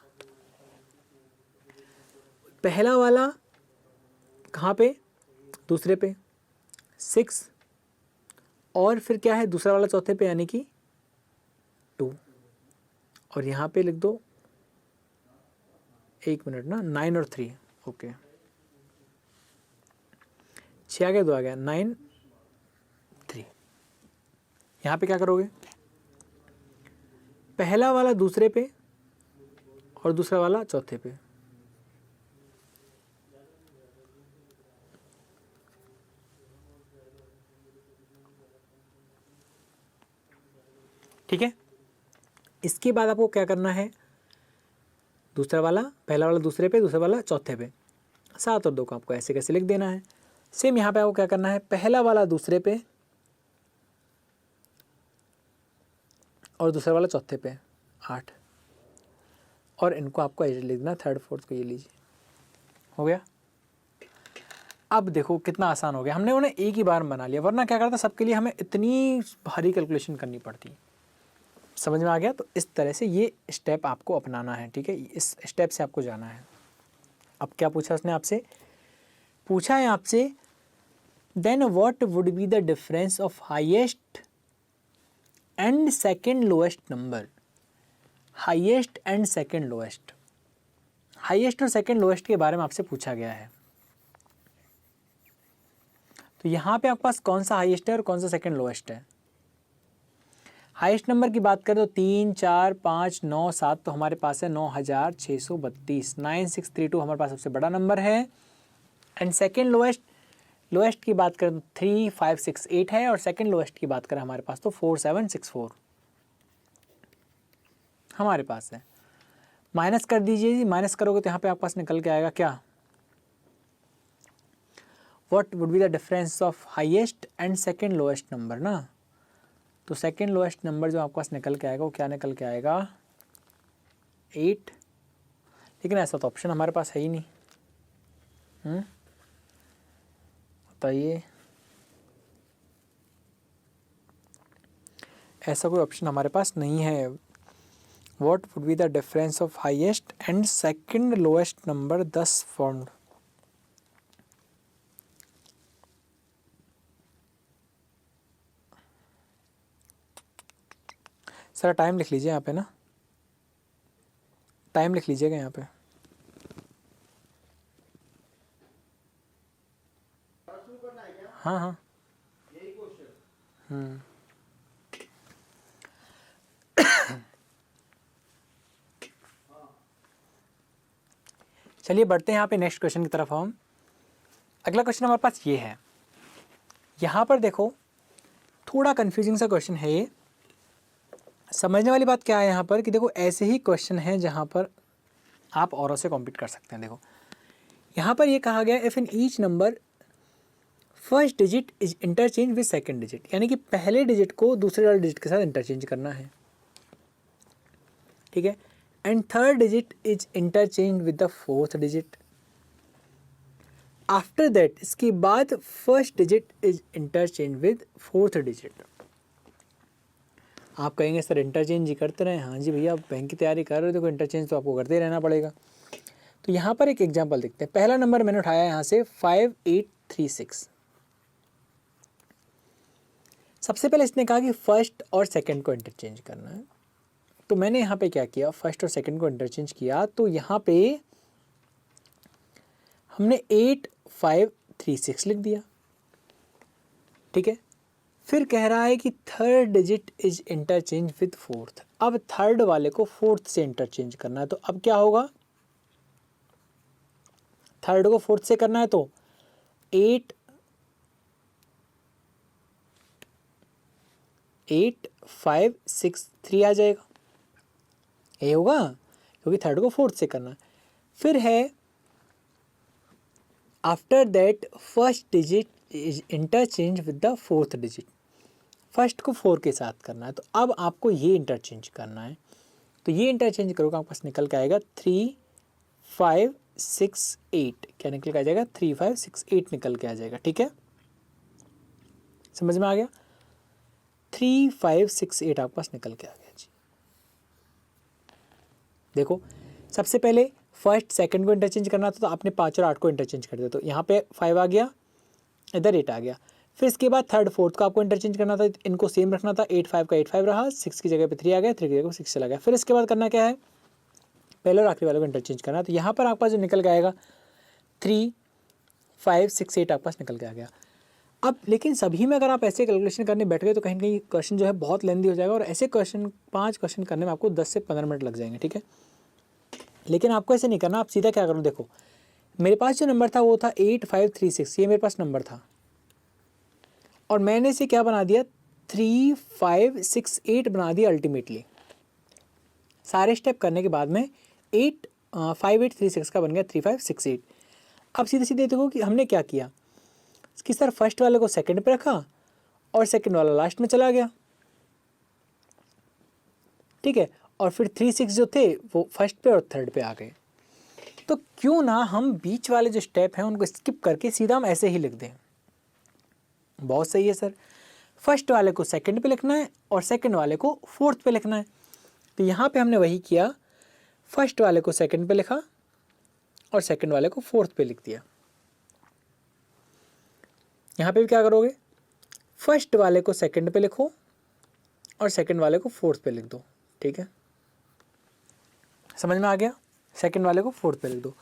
पहला वाला कहाँ पे, दूसरे पे 6, और फिर क्या है दूसरा वाला चौथे पे, यानी कि 2, और यहाँ पे लिख दो, 1 मिनट ना, 9 और 3, ओके 6 आ गया, 2 आ गया, 9 3। यहाँ पे क्या करोगे, पहला वाला दूसरे पे और दूसरा वाला चौथे पे, ठीक है। इसके बाद आपको क्या करना है, दूसरा वाला, पहला वाला दूसरे पे, दूसरा वाला चौथे पे, 7 और 2 को आपको ऐसे कैसे लिख देना है। सेम यहाँ पे आपको क्या करना है, पहला वाला दूसरे पे और दूसरा वाला चौथे पे 8, और इनको आपको ऐसे लिख देना, थर्ड फोर्थ को ये लीजिए, हो गया। अब देखो कितना आसान हो गया, हमने उन्हें एक ही बार में बना लिया, वरना क्या करता सबके लिए हमें इतनी भारी कैलकुलेशन करनी पड़ती। समझ में आ गया। तो इस तरह से ये स्टेप आपको अपनाना है, ठीक है, इस स्टेप से आपको जाना है। अब क्या पूछा उसने आपसे, पूछा है आपसे then what would be the difference of highest and second lowest number. Highest and second lowest, highest और सेकंड लोएस्ट के बारे में आपसे पूछा गया है। तो यहाँ पे आपके पास कौन सा हाईएस्ट है और कौन सा सेकंड लोएस्ट है। हाईएस्ट नंबर की बात करें तो 3, 4, 5, 9, 7 तो हमारे पास है 9632, 9632 हमारे पास सबसे बड़ा नंबर है। एंड सेकेंड लोएस्ट की बात करें तो 3568 है, और सेकेंड लोएस्ट की बात करें हमारे पास तो 4764 हमारे पास है। माइनस कर दीजिए जी, माइनस करोगे तो यहाँ पे आपके पास निकल के आएगा क्या, what would be the difference of highest and second lowest number ना। तो सेकेंड लोएस्ट नंबर जो आपके पास निकल के आएगा वो क्या निकल के आएगा 8, लेकिन ऐसा तो ऑप्शन हमारे पास है ही नहीं। बताइए, ऐसा कोई ऑप्शन हमारे पास नहीं है। What would be the difference of highest and second lowest number 10 formed. Sir time लिख लीजिए यहाँ पे ना, टाइम लिख लीजिएगा यहाँ पे। हाँ हाँ चलिए बढ़ते हैं यहाँ पे नेक्स्ट क्वेश्चन की तरफ। हम अगला क्वेश्चन हमारे पास ये है, यहाँ पर देखो थोड़ा कंफ्यूजिंग सा क्वेश्चन है ये। समझने वाली बात क्या है यहाँ पर कि देखो ऐसे ही क्वेश्चन है जहाँ पर आप औरों से कॉम्पीट कर सकते हैं। देखो यहाँ पर ये कहा गया if in each number first digit is interchange with second digit, यानी कि पहले डिजिट को दूसरे वाले डिजिट के साथ इंटरचेंज करना है, ठीक है। And third digit is interchange with the fourth digit. After that, इसके बाद first digit is interchange with fourth digit. आप कहेंगे सर इंटरचेंज ही करते रहें। हाँ जी भैया, आप बैंक की तैयारी कर रहे हो तो इंटरचेंज तो आपको करते ही रहना पड़ेगा। तो यहाँ पर एक एग्जांपल देखते हैं। पहला नंबर मैंने उठाया यहाँ से 5836। सबसे पहले इसने कहा कि फर्स्ट और सेकंड को इंटरचेंज करना है, तो मैंने यहाँ पे क्या किया, फर्स्ट और सेकंड को इंटरचेंज किया। तो यहाँ पे हमने 8536 लिख दिया, ठीक है। फिर कह रहा है कि third digit is interchange with fourth. अब थर्ड वाले को फोर्थ से इंटरचेंज करना है, तो अब क्या होगा, थर्ड को फोर्थ से करना है तो 8563 आ जाएगा, ये होगा क्योंकि थर्ड को फोर्थ से करना है। फिर है after that first digit is interchange with the fourth digit. First को 4 के साथ करना है, तो अब आपको ये इंटरचेंज करना है। तो ये इंटरचेंज करोगे आपके पास निकल के आएगा 3568। क्या निकल के आ जाएगा, 3568 निकल के आ जाएगा, ठीक है। समझ में आ गया, 3568 आपके पास निकल के आ गया जी। देखो सबसे पहले फर्स्ट सेकंड को इंटरचेंज करना था, तो आपने 5 और 8 को इंटरचेंज कर दिया, तो यहाँ पे 5 आ गया, इधर 8 आ गया। फिर इसके बाद थर्ड फोर्थ को आपको इंटरचेंज करना था, इनको सेम रखना था, 85 का 85 रहा, 6 की जगह पे 3 आ गया, 3 की जगह पे 6 चला गया। फिर इसके बाद करना क्या है, पहले और आखिरी वाले को इंटरचेंज करना। तो यहाँ पर आपके पास जो निकल के आएगा 3568 आपके पास निकल के आ गया। अब लेकिन सभी में अगर आप ऐसे कैलकुलेशन करने बैठ गए तो कहीं ना कहीं क्वेश्चन जो है बहुत लेंदी हो जाएगा, और ऐसे क्वेश्चन 5 क्वेश्चन करने में आपको 10 से 15 मिनट लग जाएंगे, ठीक है। लेकिन आपको ऐसे नहीं करना, आप सीधा क्या करो, देखो मेरे पास जो नंबर था वो था 8536, ये मेरे पास नंबर था, और मैंने इसे क्या बना दिया, 3568 बना दिया अल्टीमेटली। सारे स्टेप करने के बाद में 5836 का बन गया 3568। अब सीधे सीधे देखो कि हमने क्या किया कि सर फर्स्ट वाले को सेकंड पे रखा और सेकंड वाला लास्ट में चला गया, ठीक है, और फिर 36 जो थे वो फर्स्ट पे और थर्ड पे आ गए। तो क्यों ना हम बीच वाले जो स्टेप हैं उनको स्किप करके सीधा हम ऐसे ही लिख दें। बहुत सही है सर, फर्स्ट वाले को सेकंड पे लिखना है और सेकंड वाले को फोर्थ पे लिखना है। तो यहाँ पे हमने वही किया, फर्स्ट वाले को सेकंड पे लिखा और सेकंड वाले को फोर्थ पे लिख दिया। यहाँ पे भी क्या करोगे, फर्स्ट वाले को सेकंड पे लिखो और सेकंड वाले को फोर्थ पे लिख दो, ठीक है। समझ में आ गया, सेकंड वाले को फोर्थ पे लिख दो,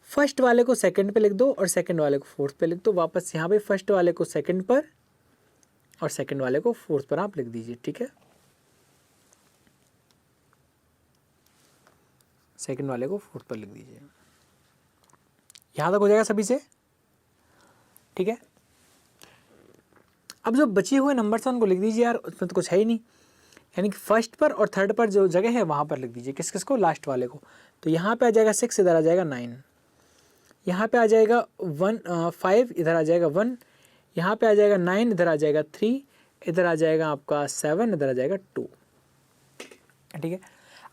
फर्स्ट वाले को सेकंड पे लिख दो और सेकंड वाले को फोर्थ पे लिख दो। वापस यहाँ पे फर्स्ट वाले को सेकंड पर और सेकंड वाले को फोर्थ पर आप लिख दीजिए, ठीक है। सेकंड वाले को फोर्थ पर लिख दीजिए। यहाँ तक हो जाएगा सभी से, ठीक है। अब जो बचे हुए नंबर हैं उनको लिख दीजिए यार, उसमें तो कुछ है ही नहीं, यानी कि फर्स्ट पर और थर्ड पर जो जगह है वहाँ पर लिख दीजिए। किस किस को? लास्ट वाले को। तो यहाँ पे आ जाएगा 6, इधर आ जाएगा 9, यहाँ पे आ जाएगा 5, इधर आ जाएगा 1, यहाँ पे आ जाएगा 9, इधर आ जाएगा 3, इधर आ जाएगा आपका 7, इधर आ जाएगा 2, ठीक है।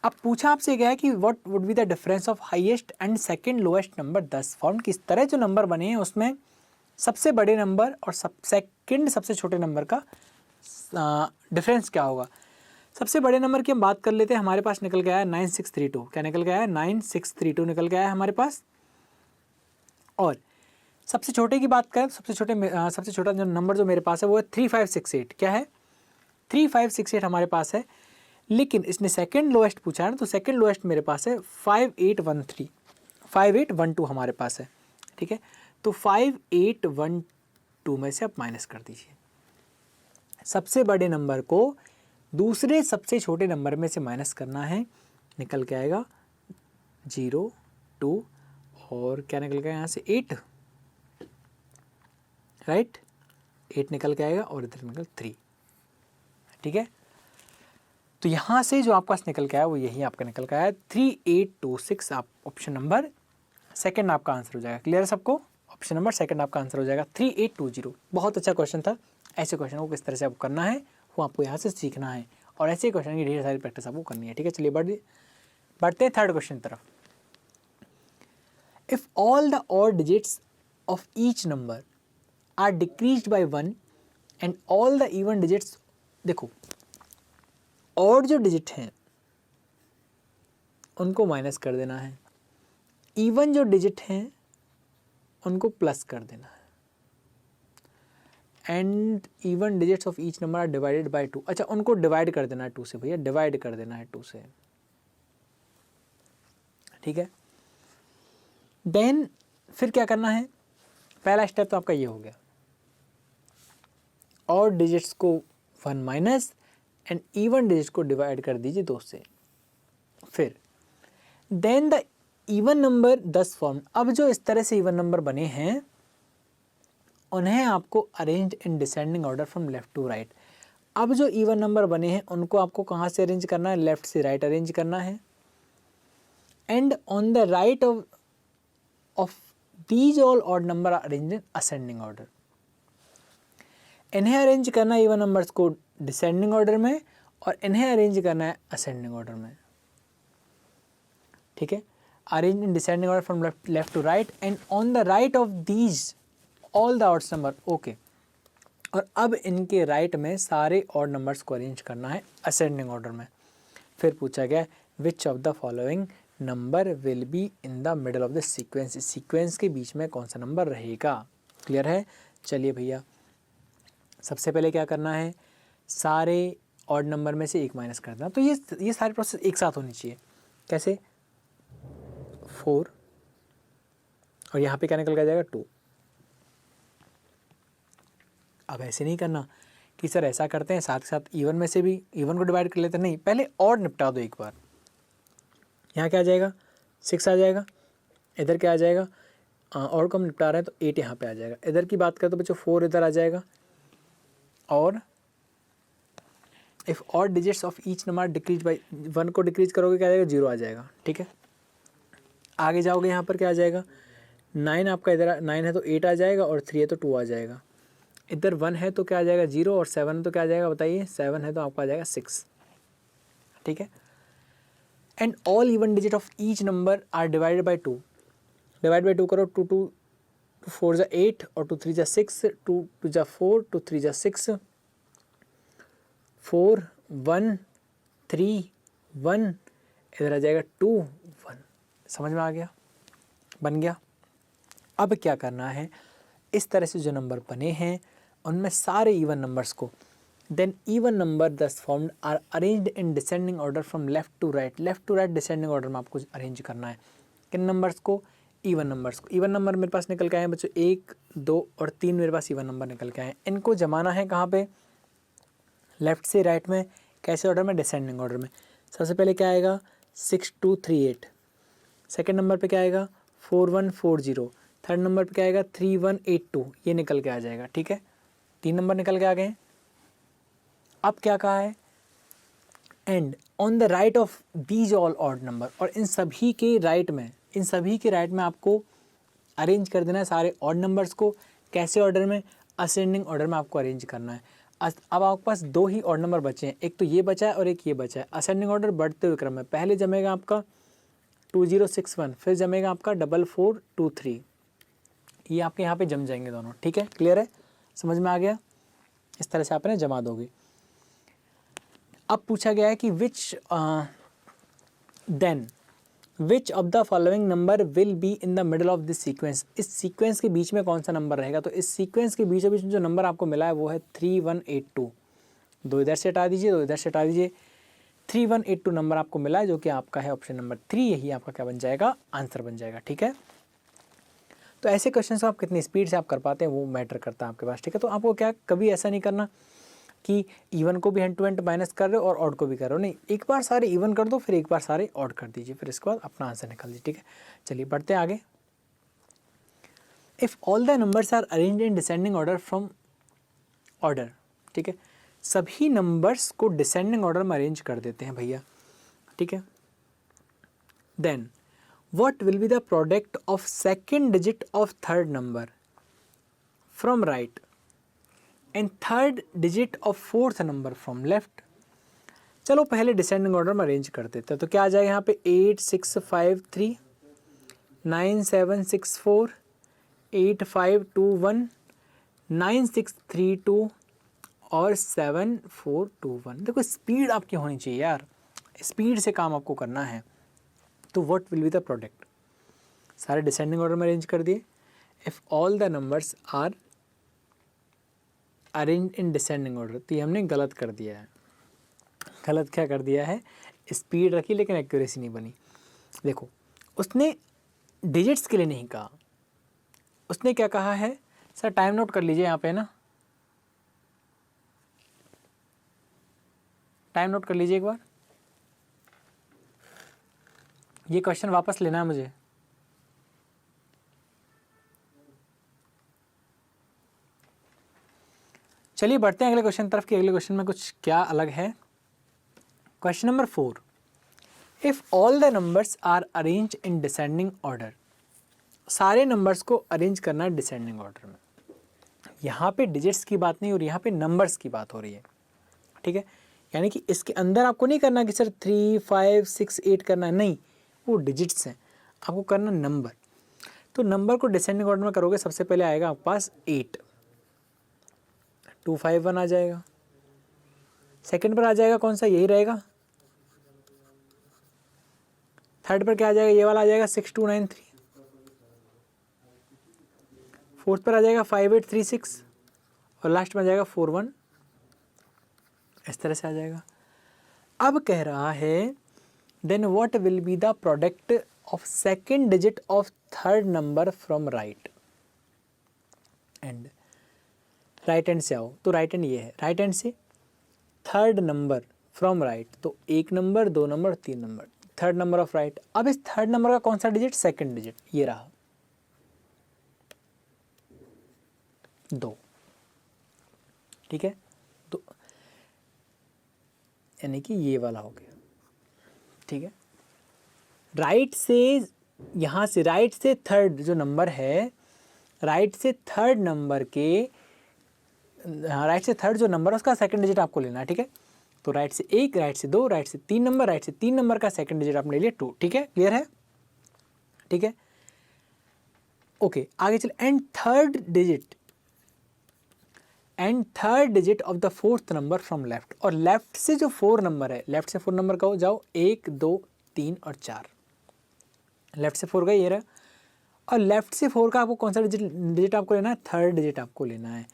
अब पूछा आपसे गया है कि what would be the difference of highest and second lowest number 10 form. किस तरह जो नंबर बने हैं उसमें सबसे बड़े नंबर और सेकंड सबसे छोटे नंबर का डिफरेंस क्या होगा। सबसे बड़े नंबर की हम बात कर लेते हैं। हमारे पास निकल गया है 9632। क्या निकल गया है? 9632 निकल गया है हमारे पास। और सबसे छोटे की बात करें, सबसे छोटा जो नंबर जो मेरे पास है वो है 3568। क्या है? 3568 हमारे पास है। लेकिन इसने सेकंड लोएस्ट पूछा है ना, तो सेकंड लोएस्ट मेरे पास है 5813, 5812 हमारे पास है, ठीक है। तो 5812 में से आप माइनस कर दीजिए। सबसे बड़े नंबर को दूसरे सबसे छोटे नंबर में से माइनस करना है, निकल के आएगा 0, 2 और क्या निकल गया यहाँ से 8, राइट, 8 निकल के आएगा और इधर निकल 3, ठीक है। तो यहाँ से जो आपका निकल के आया वो यही आपका निकल के आया 3826। आप ऑप्शन नंबर सेकंड आपका आंसर हो जाएगा। क्लियर है सबको? ऑप्शन नंबर सेकंड आपका आंसर हो जाएगा 3820। बहुत अच्छा क्वेश्चन था। ऐसे क्वेश्चन को किस तरह से आपको करना है वो आपको यहाँ से सीखना है, और ऐसे क्वेश्चन की ढेर सारी प्रैक्टिस आपको करनी है, ठीक है। चलिए बढ़ते हैं थर्ड क्वेश्चन की तरफ। If all the odd digits of each number are decreased by 1 and all the even digits, देखो ऑड जो डिजिट हैं उनको माइनस कर देना है, इवन जो डिजिट हैं उनको प्लस कर देना है, and even digits of each number are divided by 2। अच्छा, उनको डिवाइड कर देना है 2 से, भैया डिवाइड कर देना है 2 से, ठीक है। देन फिर क्या करना है? पहला स्टेप तो आपका ये हो गया, और डिजिट्स को 1 माइनस एंड इवन डिजिट्स को डिवाइड कर दीजिए 2 से। फिर then the even number 10 form. अब जो इस तरह से इवन नंबर बने हैं उन्हें आपको arrange in descending order from left to right. अब जो इवन नंबर बने हैं उनको आपको कहाँ से अरेंज करना है? लेफ्ट से राइट अरेंज करना है। And on the right of these all odd number are arrange in ascending order. इन्हें अरेंज करना है इवन नंबर्स को डिसेंडिंग ऑर्डर में, और इन्हें अरेंज करना है असेंडिंग ऑर्डर में, ठीक है। Arrange in descending order from left to right and on the right of these all the odd number, okay. और अब इनके राइट में सारे ऑड नंबर्स को अरेंज करना है असेंडिंग ऑर्डर में। फिर पूछा गया विच of the following number will be in the middle of the sequence. Sequence के बीच में कौन सा नंबर रहेगा? क्लियर है? चलिए भैया, सबसे पहले क्या करना है? सारे ऑड नंबर में से 1 माइनस कर देना। तो ये सारी प्रोसेस एक साथ होनी चाहिए। कैसे? 4 और यहाँ पे क्या निकल के जाएगा 2। अब ऐसे नहीं करना कि सर ऐसा करते हैं साथ के साथ इवन में से भी इवन को डिवाइड कर लेते हैं, नहीं, पहले ऑड निपटा दो एक बार। यहाँ क्या आ जाएगा? 6 आ जाएगा। इधर क्या आ जाएगा? ऑड को हम निपटा रहे हैं तो 8 यहाँ पे आ जाएगा। इधर की बात करें तो बच्चों 4 इधर आ जाएगा। और if odd digits of each number decrease by 1 को डिक्रीज करोगे क्या आ जाएगा? 0 आ जाएगा, ठीक है। आगे जाओगे यहाँ पर क्या आ जाएगा? 9 आपका इधर 9 है तो 8 आ जाएगा, और 3 है तो 2 आ जाएगा। इधर 1 है तो क्या आ जाएगा? 0, और 7 है तो क्या आ जाएगा बताइए? 7 है तो आपका आ जाएगा 6, ठीक है। And all even digit of each number are divided by 2। Divide by 2 करो, 2 4 जा 8 और 2 3 जा 6, 2 2 जा 4, 2 3 जा 6, 4 1 3 1, इधर आ जाएगा 2 1। समझ में आ गया? बन गया। अब क्या करना है? इस तरह से जो नंबर बने हैं उनमें सारे इवन नंबर्स को, then even number 10 formed are arranged in descending order from left to right. Left to right descending order में आपको अरेंज करना है। किन नंबर्स को? इवन नंबर्स को। इवन नंबर मेरे पास निकल के आए हैं बच्चों 1 2 और 3 मेरे पास इवन नंबर निकल के आए हैं। इनको जमाना है कहाँ पे? लेफ्ट से राइट में। कैसे ऑर्डर में? डिसेंडिंग ऑर्डर में। सबसे पहले क्या आएगा? 6 2 3 8। सेकंड नंबर पे क्या आएगा 4140, थर्ड नंबर पे क्या आएगा 3182, ये निकल के आ जाएगा। ठीक है, 3 नंबर निकल के आ गए। अब क्या कहा है, and on the right of these all odd number, और इन सभी के राइट में आपको अरेंज कर देना है सारे ऑड नंबर्स को। कैसे ऑर्डर में, असेंडिंग ऑर्डर में आपको अरेंज करना है। अब आपके पास 2 ही ऑड नंबर बचे हैं, एक तो ये बचा है और एक ये बचा है। असेंडिंग ऑर्डर बढ़ते हुए क्रम में, पहले जमेगा आपका 2061, फिर जमेगा आपका 4423, ये आपके यहाँ पे जम जाएंगे दोनों। ठीक है, क्लियर है, समझ में आ गया? इस तरह से आपने जमा दोगे। अब पूछा गया है कि which of the following number will be in the middle of this sequence, इस सीक्वेंस के बीच में कौन सा नंबर रहेगा। तो इस सीक्वेंस के बीचों बीच में जो नंबर आपको मिला है वो है 3182, 2 इधर से हटा दीजिए, 2 इधर से हटा दीजिए, 3182 नंबर आपको मिला है, जो कि आपका है ऑप्शन नंबर 3, यही आपका क्या बन जाएगा, आंसर बन जाएगा। ठीक है, तो ऐसे क्वेश्चन को आप कितनी स्पीड से आप कर पाते हैं वो मैटर करता है आपके पास। ठीक है, तो आपको क्या कभी ऐसा नहीं करना कि इवन को भी हैंड टू हैंड माइनस कर रहे हो और ऑड को भी कर रहे हो, नहीं, एक बार सारे इवन कर दो, फिर एक बार सारे ऑड कर दीजिए, फिर इसके बाद अपना आंसर निकाल दीजिए। ठीक है, चलिए बढ़ते हैं आगे। If all the numbers are arranged in descending order from order, ठीक है, सभी नंबर्स को डिसेंडिंग ऑर्डर में अरेंज कर देते हैं भैया। ठीक है, then what will be the product of second digit of third number from right and third digit of fourth number from left. चलो पहले डिसेंडिंग ऑर्डर में अरेंज कर देते हैं, तो क्या आ जाएगा यहाँ पे 8653, 9764, 8521, 9632 और 7421। देखो स्पीड आपकी होनी चाहिए यार, स्पीड से काम आपको करना है। तो what will be the product, सारे डिसेंडिंग ऑर्डर में अरेंज कर दिए। If all the numbers are arrange in descending order, तो ये हमने गलत कर दिया है। गलत क्या कर दिया है, स्पीड रखी लेकिन एक्यूरेसी नहीं बनी। देखो उसने डिजिट्स के लिए नहीं कहा, उसने क्या कहा है, सर टाइम नोट कर लीजिए यहाँ पे ना, टाइम नोट कर लीजिए एक बार, ये क्वेश्चन वापस लेना है मुझे। चलिए बढ़ते हैं अगले क्वेश्चन तरफ कि अगले क्वेश्चन में कुछ क्या अलग है। Question number 4, if all the numbers are arrange in descending order, सारे नंबर्स को अरेंज करना है डिसेंडिंग ऑर्डर में। यहाँ पे डिजिट्स की बात नहीं हो रही, यहाँ पे नंबर्स की बात हो रही है। ठीक है, यानी कि इसके अंदर आपको नहीं करना कि सर 3, 5, 6, 8 करना है, नहीं, वो डिजिट्स हैं, आपको करना नंबर। तो नंबर को डिसेंडिंग ऑर्डर में करोगे, सबसे पहले आएगा आपके पास 8, 251 आ जाएगा। सेकंड पर आ जाएगा कौन सा, यही रहेगा। थर्ड पर क्या आ जाएगा, ये वाला आ जाएगा 6293। फोर्थ पर आ जाएगा 5836 और लास्ट में आ जाएगा 41, इस तरह से आ जाएगा। अब कह रहा है then what will be the product of second digit of third number from right end, right hand से आओ, तो राइट हैंड ये है, राइट हैंड से थर्ड नंबर फ्रॉम राइट, तो 1 number, 2 number, 3 number, third number of right. अब इस third number का कौन सा डिजिट, सेकंड डिजिट, ये रहा 2। ठीक है, तो यानी कि ये वाला हो गया। ठीक है, राइट से, यहाँ से राइट से थर्ड जो नंबर है, राइट से थर्ड नंबर के, राइट से थर्ड जो नंबर है उसका सेकंड डिजिट आपको लेना है। ठीक है, तो राइट से 1, राइट से 2, राइट से 3 नंबर, राइट से 3 नंबर का सेकंड डिजिट आपने ले लिया 2। ठीक है, क्लियर है? ठीक है, ओके, आगे चले। And third digit of the fourth number from left, और लेफ्ट से जो 4 नंबर है, लेफ्ट से 4 नंबर कहो, जाओ 1, 2, 3 और 4, लेफ्ट से 4 का ये रहा। और लेफ्ट से 4 का आपको कौन सा डिजिट आपको लेना है, थर्ड डिजिट आपको लेना है।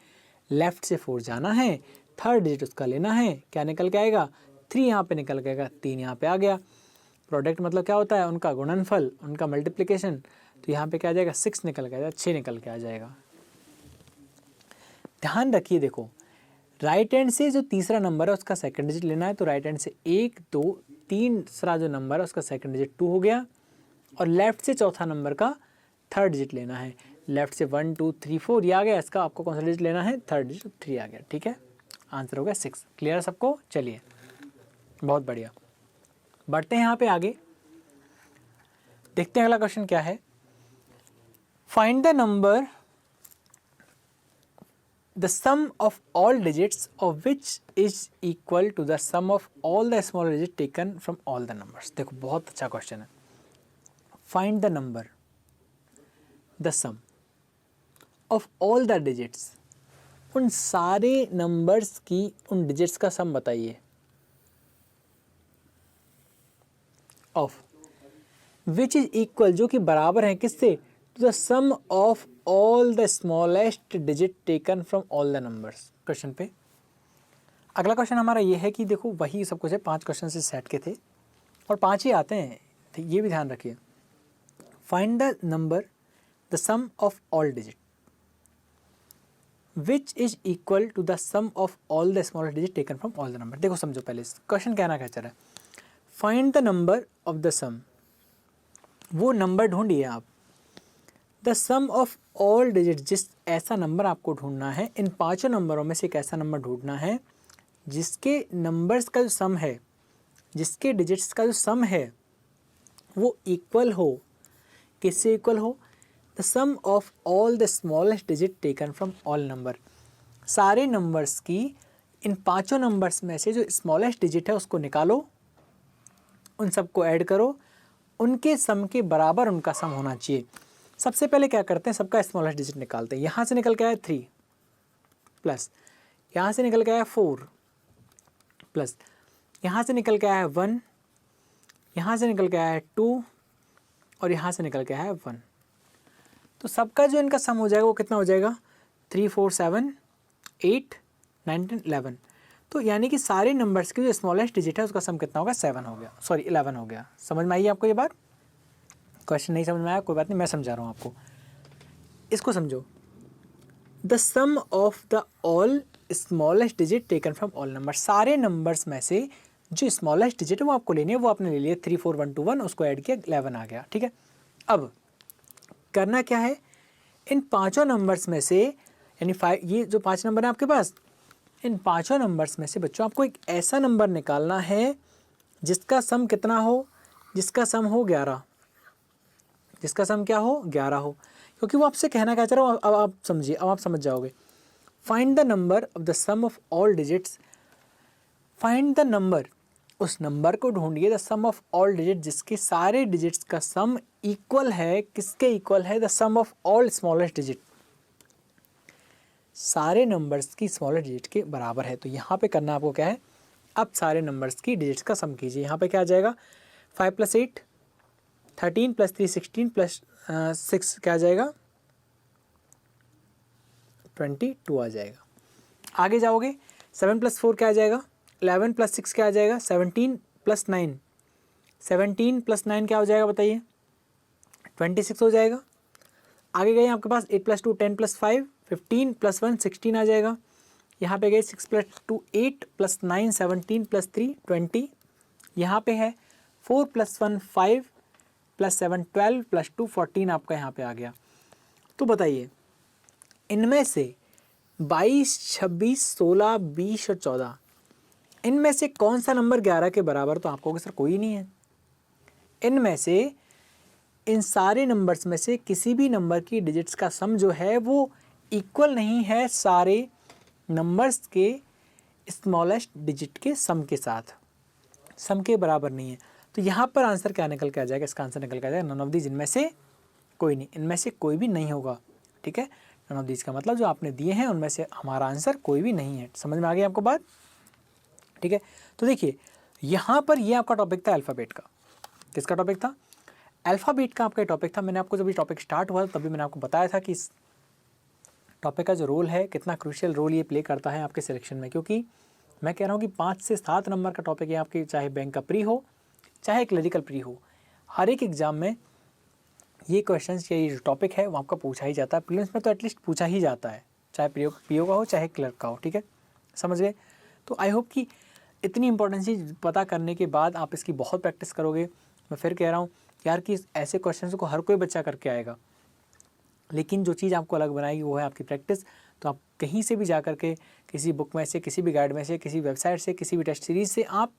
लेफ्ट से 4 जाना है, थर्ड डिजिट उसका लेना है, क्या निकल के आएगा, 3 यहाँ पे निकल के आएगा, 3 यहाँ पे आ गया। प्रोडक्ट मतलब क्या होता है, उनका गुणनफल, उनका मल्टीप्लिकेशन, तो यहाँ पे क्या आ जाएगा, 6 निकल के आ जाएगा, 6 निकल के आ जाएगा। ध्यान रखिए, देखो राइट हैंड से जो तीसरा नंबर है उसका सेकंड डिजिट लेना है, तो राइट हैंड से 1, 2, तीसरा जो नंबर है उसका सेकंड डिजिट 2 हो गया, और लेफ़्ट से चौथा नंबर का थर्ड डिजिट लेना है। लेफ़्ट से 1 2 3 4 ये आ गया, इसका आपको कौन सा डिजिट लेना है, थर्ड डिजिट 3 आ गया, ठीक है। आंसर हो गया 6। क्लियर है सबको? चलिए बहुत बढ़िया, बढ़ते हैं यहाँ पे आगे, देखते हैं अगला क्वेश्चन क्या है। Find the number the sum of all digits of which is equal to the sum of all the small digits taken from all the numbers। देखो बहुत अच्छा क्वेश्चन है। Find the number the sum of all the digits, उन सारे numbers की उन digits का सम बताइए, ऑफ विच इज इक्वल जो कि बराबर है किससे, to the sum of all the smallest digit taken from all the numbers. Question पे अगला क्वेश्चन हमारा ये है कि देखो वही सब कुछ है, 5 क्वेश्चन से सेट के थे और 5 ही आते हैं, तो ये भी ध्यान रखिए। Find the number the sum of all digit which is equal to the sum of all the smallest digit taken from all the number. देखो समझो पहले क्वेश्चन कहना क्या चाह रहा है, find the number of the sum, वो number ढूंढिए आप, the sum of all digit, जिस ऐसा नंबर आपको ढूंढना है, इन 5 नंबरों में से एक ऐसा नंबर ढूंढना है जिसके नंबर्स का जो सम है, जिसके डिजिट्स का जो सम है वो इक्वल हो, किससे इक्वल हो, the sum of all the smallest digit taken from all number. सारे नंबर्स की इन 5 नंबर्स में से जो स्मॉलेस्ट डिजिट है उसको निकालो, उन सबको ऐड करो, उनके सम के बराबर उनका सम होना चाहिए। सबसे पहले क्या करते हैं, सबका स्मॉलेस्ट डिजिट निकालते हैं। यहाँ से निकल के आया 3 प्लस, यहाँ से निकल के आया 4 प्लस, यहाँ से निकल के आया 1, यहाँ से निकल के आया 2 और यहाँ से निकल के आया 1। तो सबका जो इनका सम हो जाएगा वो कितना हो जाएगा, 3 4 7 8 9 10 11। तो यानी कि सारे नंबर्स की जो स्मॉलेस्ट डिजिट है उसका सम कितना होगा, 7 हो गया, सॉरी 11 हो गया। समझ में आई आपको ये बात? क्वेश्चन नहीं समझ में आया कोई बात नहीं, मैं समझा रहा हूँ आपको, इसको समझो। The sum of the all smallest digit taken from all number, सारे नंबर्स में से जो स्मॉलेस्ट डिजिट है वो आपको लेनी है, वो आपने ले लिया 3 4 1 2 1, उसको ऐड किया 11 आ गया, ठीक है। अब करना क्या है, इन 5 नंबर्स में से यानी 5, ये जो 5 नंबर है आपके पास, इन 5 नंबर्स में से बच्चों आपको एक ऐसा नंबर निकालना है जिसका सम कितना हो, जिसका सम हो 11, जिसका सम क्या हो 11 हो, क्योंकि वो आपसे कहना क्या चाह रहा हूँ अब आप समझिए, अब आप समझ जाओगे। Find the number of the sum of all digits, find the number, उस नंबर को ढूंढिए, the sum of all digit जिसके सारे डिजिट्स का सम इक्वल है, किसके इक्वल है, the sum of all smallest digit, सारे नंबर्स की स्मॉलेस्ट डिजिट के बराबर है। तो यहाँ पे करना आपको क्या है, अब सारे नंबर्स की डिजिट्स का सम कीजिए। यहाँ पे क्या आ जाएगा, 5 + 8 13 + 3 16 + 6 क्या आ जाएगा, 22 आ जाएगा। आगे जाओगे 7 + 4 क्या आ जाएगा, 11 + 6 क्या आ जाएगा, 17 + 9, 17 + 9 क्या हो जाएगा बताइए, 26 हो जाएगा। आगे गए आपके पास 8 + 2 10 + 5 15 + 1 16 आ जाएगा। यहाँ पे गए 6 + 2 8 + 9 17 + 3 20। यहाँ पे है 4 + 1 5 + 7 12 + 2 14 आपका यहाँ पे आ गया। तो बताइए इनमें से 22 26 16 20 और 14 इनमें से कौन सा नंबर 11 के बराबर, तो आपको सर कोई नहीं है। इनमें से इन सारे नंबर्स में से किसी भी नंबर की डिजिट्स का सम जो है वो इक्वल नहीं है सारे नंबर्स के स्मॉलेस्ट डिजिट के सम के साथ, सम के बराबर नहीं है। तो यहाँ पर आंसर क्या निकल के आ जाएगा, इसका आंसर निकल के आ जाएगा नन ऑफ दीज, इनमें से कोई नहीं, इनमें से कोई भी नहीं होगा, ठीक है। नन ऑफ दीज का मतलब जो आपने दिए हैं उनमें से हमारा आंसर कोई भी नहीं है। समझ में आ गई आपको बात, ठीक है। तो देखिए यहाँ पर ये आपका टॉपिक था अल्फ़ाबेट का। किसका टॉपिक था, अल्फ़ाबेट का आपका टॉपिक था। मैंने आपको जब ये टॉपिक स्टार्ट हुआ तभी मैंने आपको बताया था कि इस टॉपिक का जो रोल है, कितना क्रूशियल रोल ये प्ले करता है आपके सिलेक्शन में, क्योंकि मैं कह रहा हूँ कि 5 से 7 नंबर का टॉपिक है आपके, चाहे बैंक का प्री हो चाहे क्लरिकल प्री हो, हर एक एग्ज़ाम में ये क्वेश्चंस या ये जो टॉपिक है वो आपका पूछा ही जाता है। प्रीलिम्स में तो एटलीस्ट पूछा ही जाता है, चाहे पीओ का हो चाहे क्लर्क का हो, ठीक है, समझ गए। तो आई होप कि इतनी इंपॉर्टेंट चीज़ पता करने के बाद आप इसकी बहुत प्रैक्टिस करोगे। मैं फिर कह रहा हूँ यार कि ऐसे क्वेश्चंस को हर कोई बच्चा करके आएगा, लेकिन जो चीज़ आपको अलग बनाएगी वो है आपकी प्रैक्टिस। तो आप कहीं से भी जा कर के, किसी बुक में से, किसी भी गाइड में से, किसी वेबसाइट से, किसी भी टेस्ट सीरीज़ से आप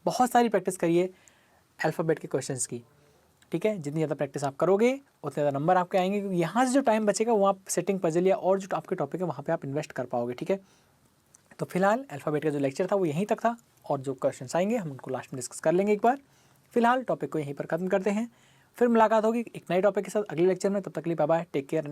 बहुत सारी प्रैक्टिस करिए अल्फ़ाबेट के क्वेश्चंस की, ठीक है। जितनी ज़्यादा प्रैक्टिस आप करोगे उतने ज़्यादा नंबर आपके आएंगे, क्योंकि यहाँ से जो टाइम बचेगा वो आप सेटिंग पजल या और जो आपके टॉपिक है वहाँ पे आप इन्वेस्ट कर पाओगे, ठीक है। तो फिलहाल अल्फ़ाबेट का जो लेक्चर था वो यहीं तक था, और जो क्वेश्चंस आएंगे हम उनको लास्ट में डिस्कस कर लेंगे एक बार। फिलहाल टॉपिक को यहीं पर ख़त्म करते हैं, फिर मुलाकात होगी एक नए टॉपिक के साथ अगले लेक्चर में। तब तक के लिए बाय बाय, टेक केयर।